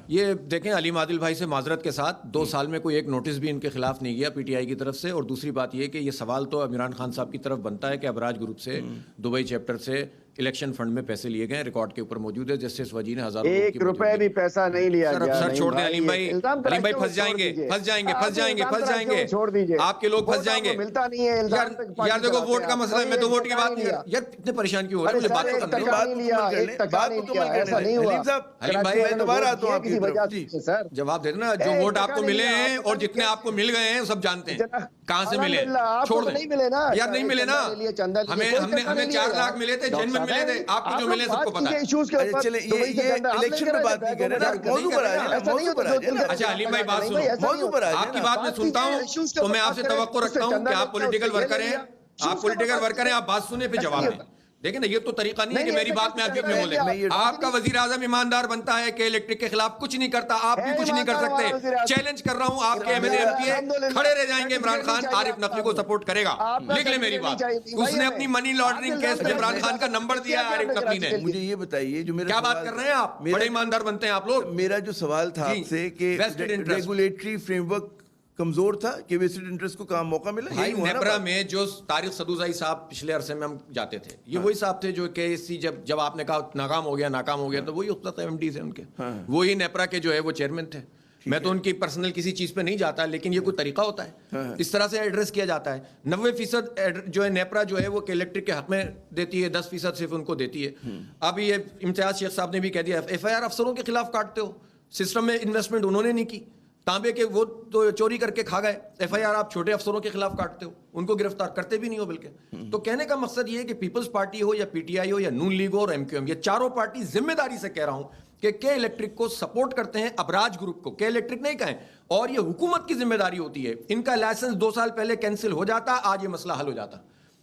یہ دیکھیں علیم عادل بھائی سے معذرت کے ساتھ 2 سال میں کوئی ایک نوٹس بھی ان کے خلاف نہیں گیا پی ٹی آئی کی طرف سے. اور دوسری بات یہ کہ یہ سوال تو عمران خان صاحب کی طرف بنتا ہے کہ ابراج گروپ سے دبئی چیپٹر سے الیکشن فنڈ میں پیسے لیے گئے، ریکارڈ کے اوپر موجود ہے. جسٹس وجی نے 1 روپے بھی پیسہ نہیں لیا گیا. سر چھوڑ دیں علیم بھائی پھنس جائیں گے چھوڑ دیجئے، آپ کے لوگ پھنس جائیں گے. ملتا نہیں ہے یار دیکھو ووٹ کا مسئلہ ہے، میں تو ووٹ کی بات نہیں کر یار، اتنے پریشان کیوں ہو رہے ہیں؟ مجھے بات جواب دے دینا. جو ووٹ آپ کو ملے ہیں اور جتنے آپ کو مل گئے ہیں سب جانتے ہیں کہاں سے ملے. چھوڑ دیں یار، نہیں ملے نا. ہمیں 4 لاکھ ملے تھے، جن ملے تھے، آپ کو جو ملے سب کو پتا ہے. اچھا علیم بھائی بات سنو، آپ کی بات میں سنتا ہوں تو میں آپ سے توقع رکھتا ہوں کہ آپ پولیٹیکل ورکر ہیں، آپ بات سنیں پھر جواب دیں. دیکھیں نا یہ تو طریقہ نہیں ہے کہ میری بات میں آپ بھی بولے. آپ کا وزیر اعظم ایماندار بنتا ہے کہ الیکٹرک کے خلاف کچھ نہیں کرتا, آپ بھی کچھ نہیں کر سکتے. چیلنج کر رہا ہوں, آپ کے ایم ایل اے کھڑے رہ جائیں گے, عمران خان عارف نقوی کو سپورٹ کرے گا. لکھ لیں میری بات. اس نے اپنی منی لانڈرنگ کیس میں عمران خان کا نمبر دیا ہے عارف نقوی نے. مجھے یہ بتائیے جو میرا کیا بات کر رہے ہیں آپ, بڑے ایماندار بنتے ہیں آپ لوگ. میرا جو سوال تھا آپ سے کہ ریگولیٹری فریم ورک کمزور تھا کہ ویسٹڈ انٹرسٹ کو کام موقع ملا. بھائی نیپرا میں جو طارق صدوزائی صاحب پچھلے عرصے میں ہم جاتے تھے, یہ وہی صاحب تھے جو کہ جب آپ نے کہا ناکام ہو گیا تو وہی ایم ڈی سے ان کے, وہی نیپرا کے جو ہے وہ چیئرمین تھے. میں تو ان کی پرسنل کسی چیز پہ نہیں جاتا, لیکن یہ کوئی طریقہ ہوتا ہے, اس طرح سے ایڈریس کیا جاتا ہے. 90% جو ہے نیپرا جو ہے وہ الیکٹرک کے حق میں دیتی ہے, 10% صرف ان کو دیتی ہے. اب یہ امتیاز شیخ صاحب نے بھی کہہ دیا ایف آئی آر افسروں کے خلاف کاٹتے ہو, سسٹم میں انویسٹمنٹ انہوں نے نہیں کی, تانبے کے وہ تو چوری کر کے کھا گئے. ایف آئی آر آپ چھوٹے افسروں کے خلاف کاٹتے ہو, ان کو گرفتار کرتے بھی نہیں ہو. بلکہ تو کہنے کا مقصد یہ ہے کہ پیپلز پارٹی ہو یا پی ٹی آئی ہو یا نون لیگ ہو اور ایم کیو ایم, یہ چاروں پارٹی ذمہ داری سے کہہ رہا ہوں کہ الیکٹرک کو سپورٹ کرتے ہیں, ابراج گروپ کو. الیکٹرک نہیں کہیں, اور یہ حکومت کی ذمہ داری ہوتی ہے. ان کا لائسنس 2 سال پہلے کینسل ہو جاتا, آج یہ مسئلہ حل ہو جاتا.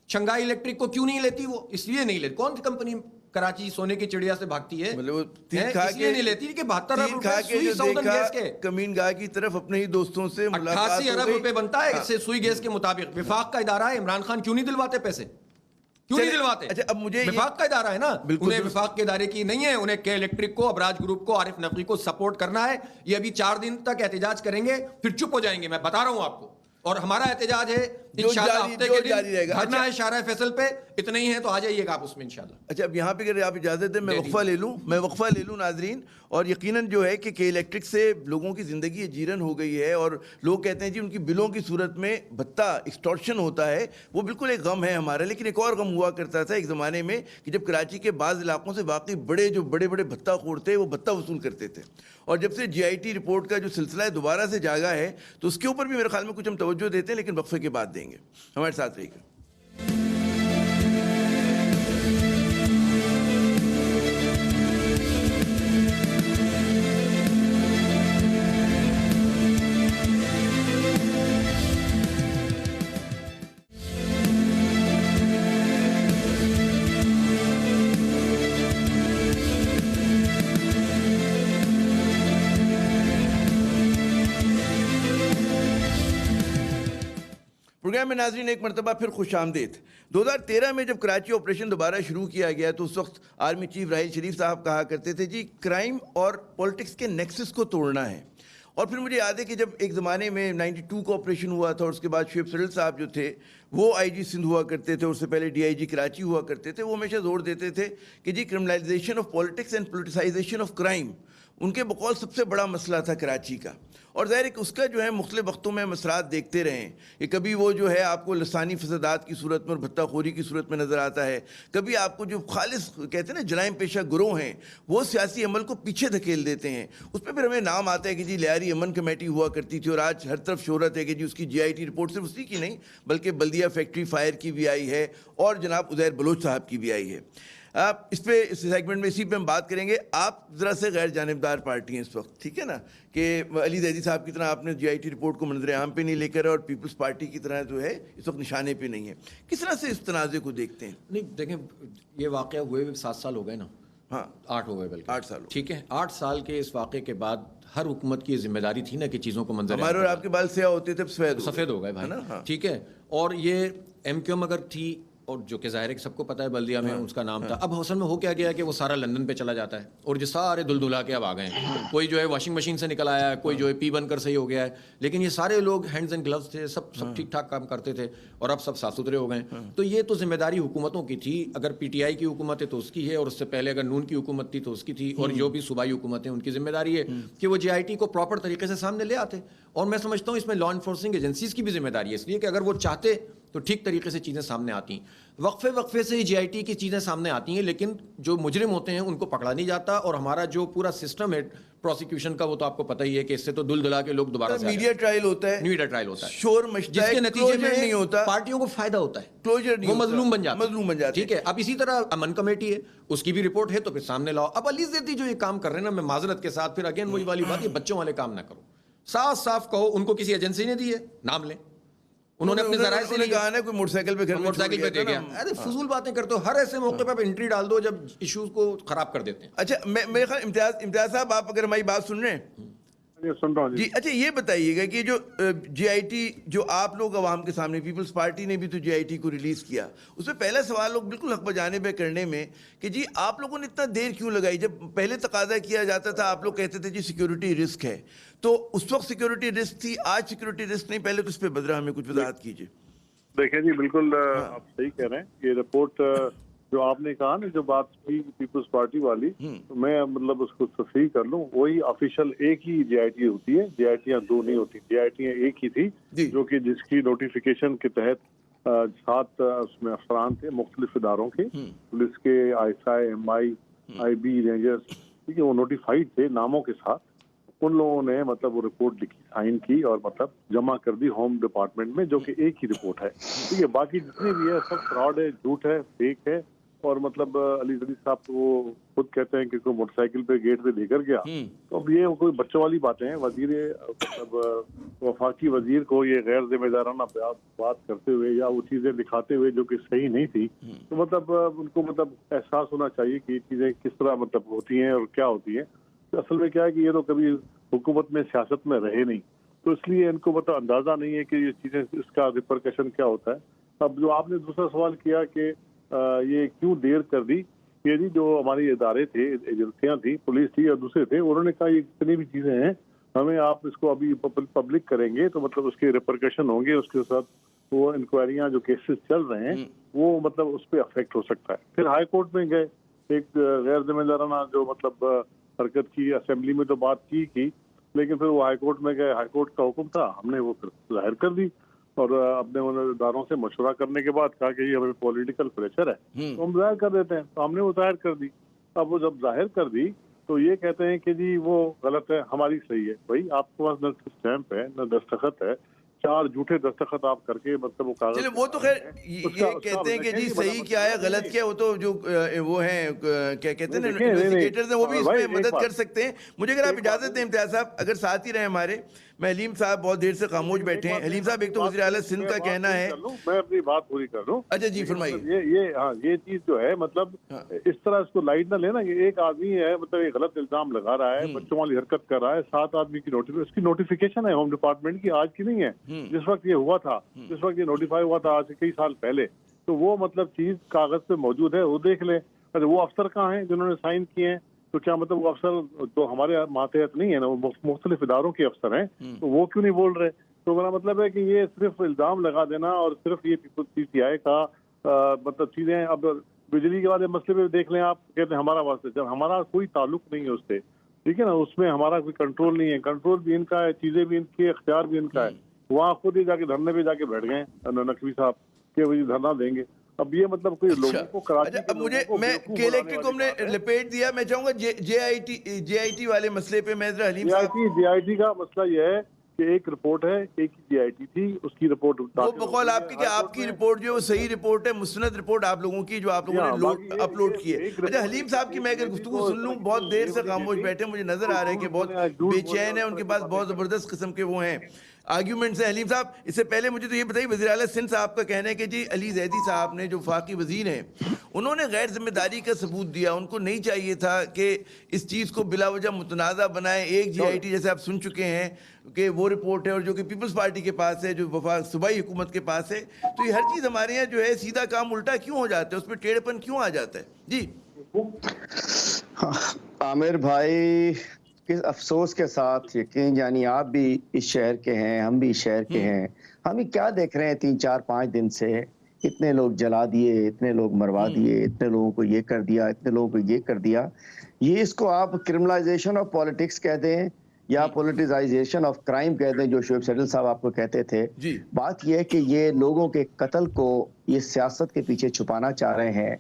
شنگھائی الیکٹرک کو کیوں نہیں لیتی, وہ اس لیے نہیں لیتی. کون سی کمپنی کراچی سونے کی چڑیا سے بھاگتی ہے, اس لیے نہیں لیتی کہ 72 ارب روپے ساؤدرن گیس کے کمین گاہ کی طرف اپنے ہی دوستوں سے 88 ارب روپے بنتا ہے اس سے سوئی گیس کے مطابق. وفاق کا ادارہ ہے, عمران خان کیوں نہیں دلواتے پیسے, کیوں نہیں دلواتے؟ اچھا اب مجھے وفاق کا ادارہ ہے نا, انہیں وفاق کے ادارے کی نہیں ہے, انہیں کے الیکٹرک کو, ابراج گروپ کو, عارف نقوی کو سپورٹ کرنا ہے. یہ ابھی 4 دن تک احتجاج کریں گے, پھر چپ ہو جائیں گے, میں بتا رہا ہوں آپ کو. اور ہمارا احتجاج ہے انشاءاللہ ہفتے کے دن دھرنا ہے شارع فیصل پہ. اتنے ہی ہیں تو آ جائیے گا آپ اس میں انشاءاللہ. اچھا اب یہاں پہ اگر آپ اجازت دیں میں وقفہ لے لوں ناظرین. اور یقیناً جو ہے کہ الیکٹرک سے لوگوں کی زندگی جیرن ہو گئی ہے, اور لوگ کہتے ہیں جی ان کی بلوں کی صورت میں بھتہ ایکسٹورشن ہوتا ہے, وہ بالکل ایک غم ہے ہمارا. لیکن ایک اور غم ہوا کرتا تھا ایک زمانے میں کہ جب کراچی کے بعض علاقوں سے واقعی بڑے بھتہ خور تھے, وہ بھتہ وصول کرتے تھے. اور جب سے جی آئی ٹی رپورٹ کا جو سلسلہ ہے دوبارہ سے جاگا ہے, تو اس کے اوپر بھی میرے خیال میں کچھ ہم توجہ دیتے ہیں, لیکن وقفے کے بعد دیں گے. ہمارے ساتھ رہیے گا. پروگرام میں ناظرین ایک مرتبہ پھر خوش آمدید. 2013 میں جب کراچی آپریشن دوبارہ شروع کیا گیا تو اس وقت آرمی چیف راحیل شریف صاحب کہا کرتے تھے جی کرائم اور پولیٹکس کے نیکسس کو توڑنا ہے. اور پھر مجھے یاد ہے کہ جب ایک زمانے میں 92 کو آپریشن ہوا تھا, اور اس کے بعد شعیب سرل صاحب جو تھے وہ آئی جی سندھ ہوا کرتے تھے, اس سے پہلے ڈی آئی جی کراچی ہوا کرتے تھے, وہ ہمیشہ زور دیتے تھے کہ جی criminalization of politics and politicization of crime ان کے بقول سب سے بڑا مسئلہ تھا کراچی کا. اور ظاہر ہے کہ اس کا جو ہے مختلف وقتوں میں مسئلات دیکھتے رہے ہیں کہ کبھی وہ جو ہے آپ کو لسانی فسادات کی صورت میں اور بھتہ خوری کی صورت میں نظر آتا ہے, کبھی آپ کو جو خالص کہتے ہیں نا جرائم پیشہ گروہ ہیں وہ سیاسی عمل کو پیچھے دھکیل دیتے ہیں. اس پہ پھر ہمیں نام آتا ہے کہ جی لیاری امن کمیٹی ہوا کرتی تھی, اور آج ہر طرف شہرت ہے کہ جی اس کی جی آئی ٹی رپورٹ صرف اسی کی نہیں بلکہ بلدیہ فیکٹری فائر کی بھی آئی ہے, اور جناب عزیر بلوچ صاحب کی بھی آئی ہے. اس پہ اس سیگمنٹ میں اسی پہ ہم بات کریں گے. آپ ذرا سے غیر جانبدار پارٹی ہیں اس وقت, ٹھیک ہے نا, کہ علی زیدی صاحب کی طرح آپ نے جی آئی ٹی رپورٹ کو منظر عام پہ نہیں لے کر, اور پیپلز پارٹی کی طرح جو ہے اس وقت نشانے پہ نہیں ہے. کس طرح سے اس تنازع کو دیکھتے ہیں؟ نہیں دیکھیں, یہ واقعہ ہوئے 7 سال ہو گئے نا, ہاں 8 ہو گئے, بلکہ 8 سال, ٹھیک ہے. 8 سال کے اس واقعے کے بعد ہر حکومت کی ذمہ داری تھی نا کہ چیزوں کو منظر ہمارے اور آپ کے بال سیاہ ہوتے تھے سفید ہو گئے بھائی, ٹھیک ہے. اور یہ ایم کیو ایم اگر تھی, اور جو کہ ظاہر ہے کہ سب کو پتہ ہے بلدیہ میں اس کا نام تھا, اب حسن میں ہو کیا گیا کہ وہ سارا لندن پہ چلا جاتا ہے, اور جو سارے دلدلا کے اب آ گئے ہیں. کوئی جو ہے واشنگ مشین سے نکل آیا ہے, کوئی جو ہے پی بن کر صحیح ہو گیا ہے, لیکن یہ سارے لوگ ہینڈز اینڈ گلوز تھے, سب ٹھیک ٹھاک کام کرتے تھے, اور اب سب صاف ستھرے ہو گئے. تو یہ تو ذمہ داری حکومتوں کی تھی. اگر پی ٹی آئی کی حکومت ہے تو اس کی ہے, اور اس سے پہلے اگر نون کی حکومت تھی تو اس کی تھی, اور جو بھی صوبائی حکومت ہیں ان کی ذمہ داری ہے کہ وہ جی آئی ٹی کو پراپر طریقے سے سامنے لے آتے. اور میں سمجھتا ہوں اس میں لا انفورسنگ ایجنسیز کی بھی ذمہ داری ہے, اس لیے کہ اگر وہ چاہتے تو ٹھیک طریقے سے چیزیں سامنے آتی ہیں. وقفے سے جی آئی ٹی کی چیزیں سامنے آتی ہیں, لیکن جو مجرم ہوتے ہیں ان کو پکڑا نہیں جاتا. اور ہمارا جو پورا سسٹم ہے پروسیکیوشن کا, وہ تو آپ کو پتہ ہی ہے کہ اس سے تو دلدلا کے لوگ دوبارہ میڈیا ٹرائل ہوتا ہے, شور مچتا ہے, جس کے نتیجے میں نہیں ہوتا, پارٹیوں کو فائدہ ہوتا ہے, کلوجر نہیں, وہ مظلوم بن جاتا, ٹھیک ہے. اب اسی طرح امن کمیٹی ہے, اس کی بھی رپورٹ ہے تو پھر سامنے لاؤ. اب علی زیدی جو یہ کام کر رہے ہیں نا, میں معذرت کے ساتھ پھر اگین وہی والی بات, یہ بچوں والے کام نہ کرو, صاف کہو ان کو کسی ایجنسی نے دی ہے, نام لیں, انہوں نے اپنے ذرائع سے کہا نا کوئی موٹر سائیکل پہ دے گیا. ارے فضول باتیں کرتے ہو, ہر ایسے موقع پہ آپ انٹری ڈال دو جب ایشوز کو خراب کر دیتے ہیں. اچھا میرے خیال امتیاز صاحب آپ اگر ہماری بات سن رہے ہیں سن رہا ہوں جی. اچھا یہ بتائیے گا کہ جو جے آئی ٹی جو آپ لوگ عوام کے سامنے, پیپلز پارٹی نے بھی تو جے آئی ٹی کو ریلیز کیا, اس میں پہلا سوال لوگ بالکل حق بجانے پہ کرنے میں کہ جی آپ لوگوں نے اتنا دیر کیوں لگائی؟ جب پہلے تقاضا کیا جاتا تھا آپ لوگ کہتے تھے جی سیکیورٹی رسک ہے, تو اس وقت سیکیورٹی رسک تھی, آج سیکیورٹی رسک نہیں, پہلے تو اس پہ بدرا ہمیں کچھ وضاحت کیجیے. دیکھیں جی بالکل آپ صحیح کہہ رہے ہیں. یہ رپورٹ جو آپ نے کہا نا, جو بات کی پیپلز پارٹی والی, تو میں مطلب اس کو تصحیح کر لوں, وہی آفیشیل ایک ہی جے آئی ٹی ہوتی ہے, جے آئی ٹیاں دو نہیں ہوتی. جے آئی ٹیاں ایک ہی تھی, جو کہ جس کی نوٹیفیکیشن کے تحت 7 اس میں افسران تھے مختلف اداروں کے, پولیس کے, I S I, M I, I B, Rangers, ٹھیک ہے, وہ نوٹیفائڈ تھے ناموں کے ساتھ. ان لوگوں نے مطلب وہ رپورٹ لکھی, سائن کی اور مطلب جمع کر دی ہوم ڈپارٹمنٹ میں, جو کہ ایک ہی رپورٹ ہے. ٹھیک ہے, باقی جتنی بھی ہے سب فراڈ ہے, جھوٹ ہے, فیک ہے. اور مطلب علی صاحب تو وہ خود کہتے ہیں کہ کوئی موٹر سائیکل پہ گیٹ پہ لے کر گیا, تو اب یہ کوئی بچوں والی باتیں ہیں. وزیر مطلب وفاقی وزیر کو یہ غیر ذمہ دارانہ بات کرتے ہوئے یا وہ چیزیں دکھاتے ہوئے جو کہ صحیح نہیں تھی, تو مطلب ان کو مطلب احساس ہونا چاہیے کہ یہ چیزیں کس طرح مطلب ہوتی ہیں اور کیا ہوتی ہیں. اصل میں کیا ہے کہ یہ تو کبھی حکومت میں سیاست میں رہے نہیں, تو اس لیے ان کو مطلب اندازہ نہیں ہے کہ یہ چیزیں اس کا ریپرکشن کیا ہوتا ہے. اب جو آپ نے دوسرا سوال کیا کہ یہ کیوں دیر کر دی, یہ جی جو ہماری ادارے تھے, ایجنسیاں تھیں, پولیس تھی یا دوسرے تھے, انہوں نے کہا یہ جتنی بھی چیزیں ہیں ہمیں آپ اس کو ابھی پبلک کریں گے تو مطلب اس کے ریپرکشن ہوں گے, اس کے ساتھ وہ انکوائریاں جو کیسز چل رہے ہیں وہ مطلب اس پہ افیکٹ ہو سکتا ہے. پھر ہائی کورٹ میں گئے, ایک غیر ذمہ دارانہ جو مطلب حرکت کی, اسمبلی میں تو بات کی, لیکن پھر وہ ہائی کورٹ میں گئے, ہائی کورٹ کا حکم تھا, ہم نے وہ پھر ظاہر کر دی, اور اپنے اداروں سے مشورہ کرنے کے بعد کہا کہ یہ ہمیں پولیٹیکل پریشر ہے تو ہم ظاہر کر دیتے ہیں, تو ہم نے وہ ظاہر کر دی. اب وہ جب ظاہر کر دی تو یہ کہتے ہیں کہ جی وہ غلط ہے, ہماری صحیح ہے. بھائی آپ کے پاس نہ اسٹیمپ ہے نہ دستخط ہے, 4 جھوٹے دستخط آپ کر کے مطلب وہ کاغذ, چلے وہ تو خیر یہ کہتے ہیں کہ جی صحیح کیا ہے غلط کیا, وہ تو جو وہ ہیں کیا کہتے ہیں نا انویسٹیگیٹرز ہیں, وہ بھی اس میں مدد کر سکتے ہیں. مجھے اگر آپ اجازت دیں امتیاز صاحب, اگر ساتھ ہی رہیں ہمارے, میں حلیم صاحب بہت دیر سے خاموش بیٹھے ہیں. حلیم صاحب ایک تو وزیر اعلیٰ سندھ کا کہنا ہے, میں اپنی بات پوری کر لوں. اچھا جی فرمائیے. یہ چیز جو ہے مطلب اس طرح اس کو لائٹ نہ لینا. یہ ایک آدمی ہے مطلب ایک غلط الزام لگا رہا ہے, بچوں والی حرکت کر رہا ہے, 7 آدمی کی اس کی نوٹیفیکیشن ہے ہوم ڈپارٹمنٹ کی, آج کی نہیں ہے, جس وقت یہ ہوا تھا, جس وقت یہ نوٹیفائی ہوا تھا آج سے کئی سال پہلے, تو وہ مطلب چیز کاغذ پہ موجود ہے, وہ دیکھ لیں. اچھا وہ افسر کہاں ہیں جنہوں نے سائن کیے ہیں؟ تو کیا مطلب وہ افسر تو ہمارے ماتحت نہیں ہے نا, وہ مختلف اداروں کے افسر ہیں, تو وہ کیوں نہیں بول رہے؟ تو میرا مطلب ہے کہ یہ صرف الزام لگا دینا اور صرف یہ پی ٹی آئی کا مطلب چیزیں. اب بجلی کے والے مسئلے پہ دیکھ لیں آپ, کہتے ہیں ہمارا واسطے, جب ہمارا کوئی تعلق نہیں ہے اس سے, ٹھیک ہے نا, اس میں ہمارا کوئی کنٹرول نہیں ہے. کنٹرول بھی ان کا ہے, چیزیں بھی ان کی, اختیار بھی ان کا ہے. وہاں خود ہی جا کے دھرنے پہ جا کے بیٹھ گئے نقوی صاحب کہ وہ دھرنا دیں گے. اب یہ مطلب کوئی لوگوں کو کراچی, اب مجھے میں کہ الیکٹرک کو ہم نے لپیٹ دیا, میں چاہوں گا جے آئی ٹی والے مسئلے پہ میں ذرا حلیم صاحب. جے آئی ٹی کا مسئلہ یہ ہے کہ ایک رپورٹ ہے, ایک ہی جے آئی ٹی تھی, اس کی رپورٹ وہ بقول آپ کی کہ آپ کی رپورٹ جو صحیح رپورٹ ہے, مستند رپورٹ آپ لوگوں کی جو آپ لوگوں نے اپلوڈ کی ہے. اچھا حلیم صاحب کی میں اگر گفتگو سن لوں, بہت دیر سے خاموش بیٹھے, مجھے نظر آ رہا ہے کہ بہت بے چین ہے, ان کے پاس بہت زبردست قسم کے وہ ہیں آرگیومنٹس ہیں. حلیم صاحب اس سے پہلے مجھے تو یہ بتائیے, وزیر اعلیٰ سندھ صاحب کا کہنا ہے کہ جی علی زیدی صاحب نے جو وفاقی وزیر ہیں, انہوں نے غیر ذمہ داری کا ثبوت دیا, ان کو نہیں چاہیے تھا کہ اس چیز کو بلا وجہ متنازع بنائیں. ایک جے آئی ٹی جیسے آپ سن چکے ہیں کہ وہ رپورٹ ہے, اور جو کہ پیپلز پارٹی کے پاس ہے, جو صوبائی حکومت کے پاس ہے, تو یہ ہر چیز ہمارے یہاں جو ہے سیدھا کام الٹا کیوں ہو جاتا ہے, اس پہ ٹیڑھپن کیوں آ جاتا ہے؟ جی عامر بھائی, کس افسوس کے ساتھ یقین جانی آپ بھی اس شہر کے ہیں, ہم بھی اس شہر کے ہیں, ہم کیا دیکھ رہے ہیں 3-4-5 دن سے, اتنے لوگ جلا دیے, اتنے لوگ مروا دیے, اتنے لوگوں کو یہ کر دیا, اتنے لوگوں کو یہ کر دیا. یہ اس کو آپ کرمنلائزیشن آف پالیٹکس کہتے ہیں یا پولیٹیزائزیشن آف کرائم کہتے ہیں, جو شعیب سیدل صاحب آپ کو کہتے تھے. بات یہ ہے کہ یہ لوگوں کے قتل کو یہ سیاست کے پیچھے چھپانا چاہ رہے ہیں.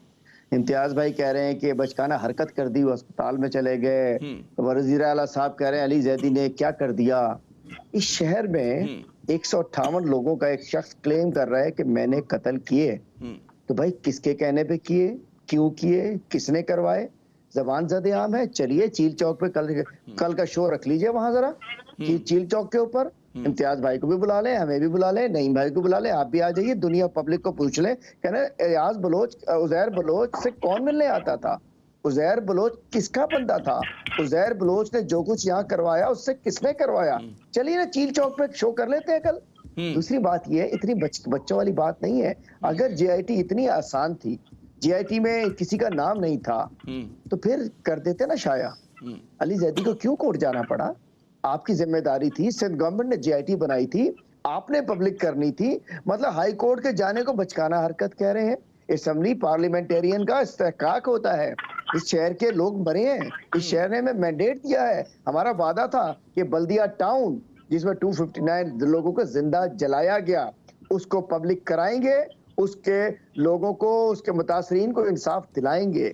امتیاز بھائی کہہ رہے ہیں کہ بچکانہ حرکت کر دی, وہ اسپتال میں چلے گئے. وزیر اعلیٰ صاحب کہہ رہے ہیں علی زیدی نے کیا کر دیا. اس شہر میں 158 لوگوں کا ایک شخص کلیم کر رہا ہے کہ میں نے قتل کیے. تو بھائی کس کے کہنے پہ کیے, کیوں کیے, کس نے کروائے؟ زبان زد عام ہے. چلیے چیل چوک پہ کل کا شو رکھ لیجئے وہاں ذرا, چیل چوک کے اوپر امتیاز بھائی کو بھی بلا لیں, ہمیں بھی بلا لیں, نعیم بھائی کو بلا لیں, آپ بھی آ جائیے, دنیا پبلک کو پوچھ لیں کہ ایاز بلوچ عزیر بلوچ سے کون ملنے آتا تھا, عزیر بلوچ کس کا بندہ تھا, عزیر بلوچ نے جو کچھ یہاں کروایا اس سے کس نے کروایا. چلیے نا چیل چوک پہ شو کر لیتے ہیں کل. دوسری بات یہ اتنی بچوں والی بات نہیں ہے. اگر جے آئی ٹی اتنی آسان تھی, جے آئی ٹی میں کسی کا نام نہیں تھا, تو پھر کر دیتے نا شایا. علی زیدی کو کیوں کورٹ جانا پڑا؟ آپ کی ذمہ داری تھی, سندھ گورنمنٹ نے جے آئی ٹی بنائی تھی, آپ نے پبلک کرنی تھی. مطلب ہائی کورٹ کے جانے کو بچکانا حرکت کہہ رہے ہیں. اسمبلی پارلیمنٹیرین کا استحقاق ہوتا ہے. اس شہر کے لوگ مرے ہیں, اس شہر نے ہمیں مینڈیٹ دیا ہے, ہمارا وعدہ تھا کہ بلدیہ ٹاؤن جس میں 259 لوگوں کو زندہ جلایا گیا اس کو پبلک کرائیں گے, اس کے لوگوں کو, اس کے متاثرین کو انصاف دلائیں گے.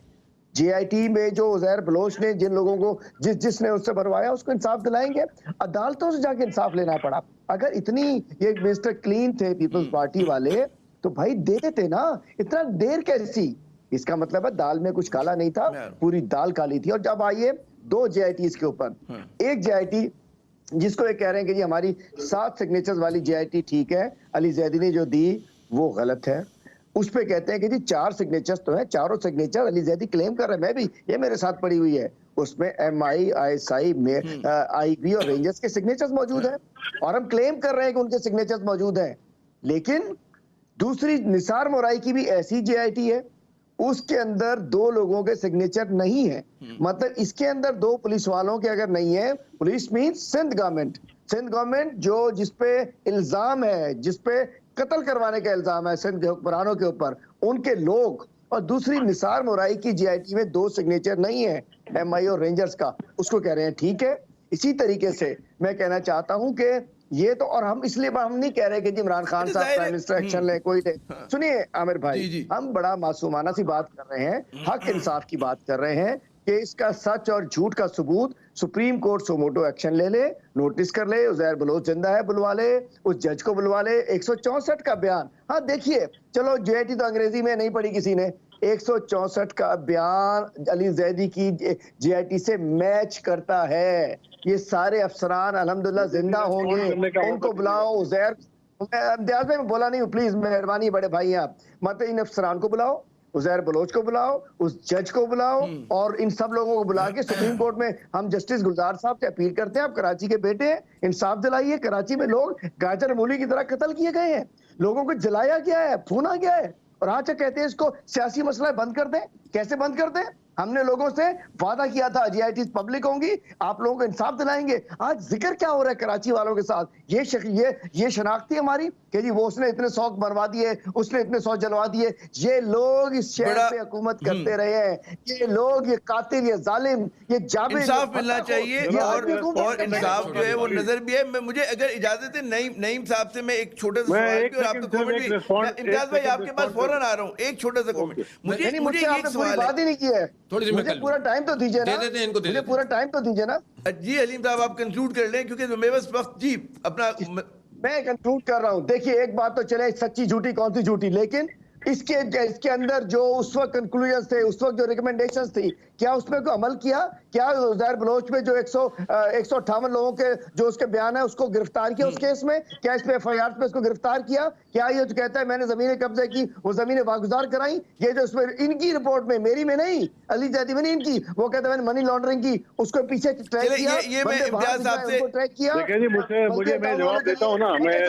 جے آئی ٹی میں جو عزیر بلوچ نے جن لوگوں کو جس نے اس سے بھروایا اس کو انصاف دلائیں گے. عدالتوں سے جا کے انصاف لینا پڑا. اگر اتنی یہ مسٹر کلین تھے پیپلز پارٹی والے تو بھائی دے دیتے نا, اتنا دیر کیسی؟ اس کا مطلب ہے دال میں کچھ کالا نہیں تھا, پوری دال کالی تھی. اور جب آئیے 2 جے آئی ٹیز کے اوپر, ایک جے آئی ٹی جس کو یہ کہہ رہے ہیں کہ جی ہماری 7 سگنیچرز والی جے آئی ٹی ٹھیک ہے, علی زیدی نے جو دی وہ غلط ہے. اس پہ کہتے ہیں کہ جی 4 سگنیچرز تو ہیں, چاروں سگنیچر علی زیدی کلیم کر رہے ہیں, میں بھی, یہ میرے ساتھ پڑی ہوئی ہے, اس میں M I, I S I, I B اور رینجرز کے سگنیچرز موجود ہیں, اور ہم کلیم کر رہے ہیں کہ ان کے سگنیچرز موجود ہیں. لیکن دوسری نثار مورائی کی بھی ایسی جے آئی ٹی ہے, اس کے اندر 2 لوگوں کے سگنیچر نہیں ہیں. مطلب اس کے اندر 2 پولیس والوں کے اگر نہیں ہیں, پولیس مینز سندھ گورنمنٹ جو جس پہ الزام ہے, جس پہ قتل کروانے کا الزام ہے سندھ کے حکمرانوں کے اوپر, ان کے لوگ. اور دوسری نثار مورائی کی جے آئی ٹی میں 2 سگنیچر نہیں ہیں, ایم آئی اور رینجرز کا, اس کو کہہ رہے ہیں ٹھیک ہے. اسی طریقے سے میں کہنا چاہتا ہوں کہ یہ تو, اور ہم اس لیے ہم نہیں کہہ رہے کہ عمران خان صاحب پرائم منسٹر ایکشن لے, کوئی لے. سنیے عامر بھائی, ہم بڑا معصومانہ سی بات کر رہے ہیں, حق انصاف کی بات کر رہے ہیں کہ اس کا سچ اور جھوٹ کا ثبوت سپریم کورٹ سوموٹو ایکشن لے لے, نوٹس کر لے, عزیر بلوچ زندہ ہے بلوا لے, اس جج کو بلوا لے. 164 کا بیان, ہاں دیکھیے, چلو جے آئی ٹی تو انگریزی میں نہیں پڑھی کسی نے, 164 کا بیان علی زیدی کی جے آئی ٹی سے میچ کرتا ہے. یہ سارے افسران الحمدللہ زندہ ہوں گے, ان کو بلاؤ. عزیر امتیاز میں بولا نہیں ہوں, پلیز مہربانی, بڑے بھائی ہیں آپ, مطلب ان افسران کو بلاؤ, عزیر بلوچ کو بلاؤ, اس جج کو بلاؤ, اور ان سب لوگوں کو بلا کے سپریم کورٹ میں ہم جسٹس گلزار صاحب سے اپیل کرتے ہیں, آپ کراچی کے بیٹے ہیں, انصاف دلائیے. کراچی میں لوگ گاجر مولی کی طرح قتل کیے گئے ہیں, لوگوں کو جلایا گیا ہے, پھونا گیا ہے, اور آج کہتے ہیں اس کو سیاسی مسئلہ بند کر دیں. کیسے بند کر دیں؟ ہم نے لوگوں سے وعدہ کیا تھا جے آئی ٹیز پبلک ہوں گی, آپ لوگوں کو انصاف دلائیں گے. آج ذکر کیا ہو رہا ہے کراچی والوں کے ساتھ؟ یہ شناختی ہماری کہ جی وہ اس نے اتنے 100 مروا دیے, اس نے اتنے 100 جلوا دیے. یہ لوگ اس شہر پہ حکومت کرتے رہے ہیں, یہ لوگ, یہ قاتل, یہ ظالم, یہ جابر. انصاف ملنا چاہیے, اور انصاف جو ہے وہ نظر بھی ہے. مجھے اگر اجازت ہے نعیم صاحب سے میں ایک چھوٹا سا سوال بھی, اور آپ کا کامنٹ بھی. امتیاز بھائی آپ کے پاس فوراً آ رہا ہوں, ایک چھوٹا سا کامنٹ. مجھے ایک سوال بات ہی نہیں کی ہے, مجھے پورا ٹائم تو دیجیے نا, مجھے پورا ٹائم تو دیجیے نا. جی حلیم صاحب آپ کنکلوڈ کر لیں, کیونکہ میرے پاس وقت, جی اپنا میں کنکلوڈ کر رہا ہوں. دیکھیے ایک بات تو چلے, سچی جھوٹی کون سی جھوٹی, لیکن اس کے اندر جو اس وقت کنکلوژنز تھے, اس وقت جو ریکمنڈیشنز تھی, کیا اس پہ کوئی عمل کیا؟ کیا عزیر بلوچ میں جو 158 لوگوں کے جو اس کے بیان ہے اس کو گرفتار کیا اس کیس میں؟ کیا اس پہ ایف آئی آر پہ اس کو گرفتار کیا؟ کیا یہ جو کہتا ہے میں نے زمینیں قبضے کی, وہ زمینیں واگزار کرائی؟ یہ جو اس میں ان کی رپورٹ میں, میری میں نہیں, علی زیدی میں نہیں, ان کی, وہ کہتا ہے میں نے منی لانڈرنگ کی, اس کو پیچھے ٹریک کیا, یہ میں امتیاز صاحب سے ٹریک کیا. مجھے میں جواب دیتا ہوں نا, میں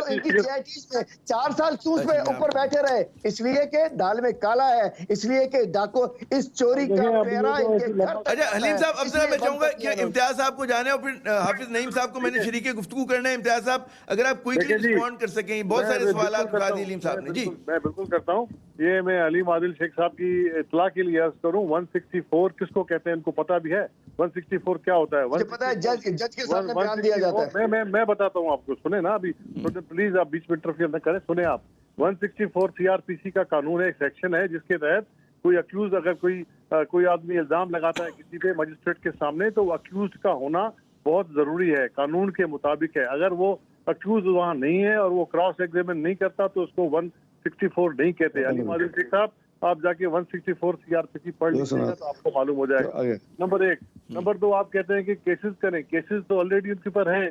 4 سال کیوں اس پہ اوپر بیٹھے رہے؟ اس لیے کہ دال میں کالا ہے, اس لیے کہ ڈاکو اس چوری کا پیرا ان کے گھر. اچھا حلیم صاحب, اب ذرا میں چاہوں گا کہ امتیاز صاحب کو جانے, اور پھر حافظ نعیم صاحب کو میں نے شریک گفتگو کرنا ہے. امتیاز صاحب اگر آپ کوئکلی رسپونڈ کر سکیں, بہت سارے سوالات اٹھا دی حلیم صاحب نے. جی میں بالکل کرتا ہوں. یہ میں علیم عادل شیخ صاحب کی اطلاع کے لیے عرض کروں, 164 کس کو کہتے ہیں, ان کو پتہ بھی ہے 164 کیا ہوتا ہے؟ مجھے پتہ ہے, جج کے سامنے بیان دیا جاتا ہے. میں بتاتا ہوں آپ کو, سنیں نا ابھی, پلیز آپ بیچ میں انٹرفیئر نہ کریں, سنیں آپ. 164 سی آر پی سی کا قانون ہے, ایک سیکشن ہے جس کے تحت کوئی اکیوز, اگر کوئی آدمی الزام لگاتا ہے کسی پہ مجسٹریٹ کے سامنے, تو اکیوزڈ کا ہونا بہت ضروری ہے, قانون کے مطابق ہے. اگر وہ اکیوز وہاں نہیں ہے اور وہ کراس ایگزامن نہیں کرتا تو اس کو 164 نہیں کہتے. علیم عادل شیخ صاحب, آپ جا کے 164 سی آر پی سی پڑھ لیجیے گا تو آپ کو معلوم ہو جائے گا. نمبر 1. نمبر 2, آپ کہتے ہیں کہ کیسز کریں, کیسز تو آلریڈی ان کے اوپر ہیں.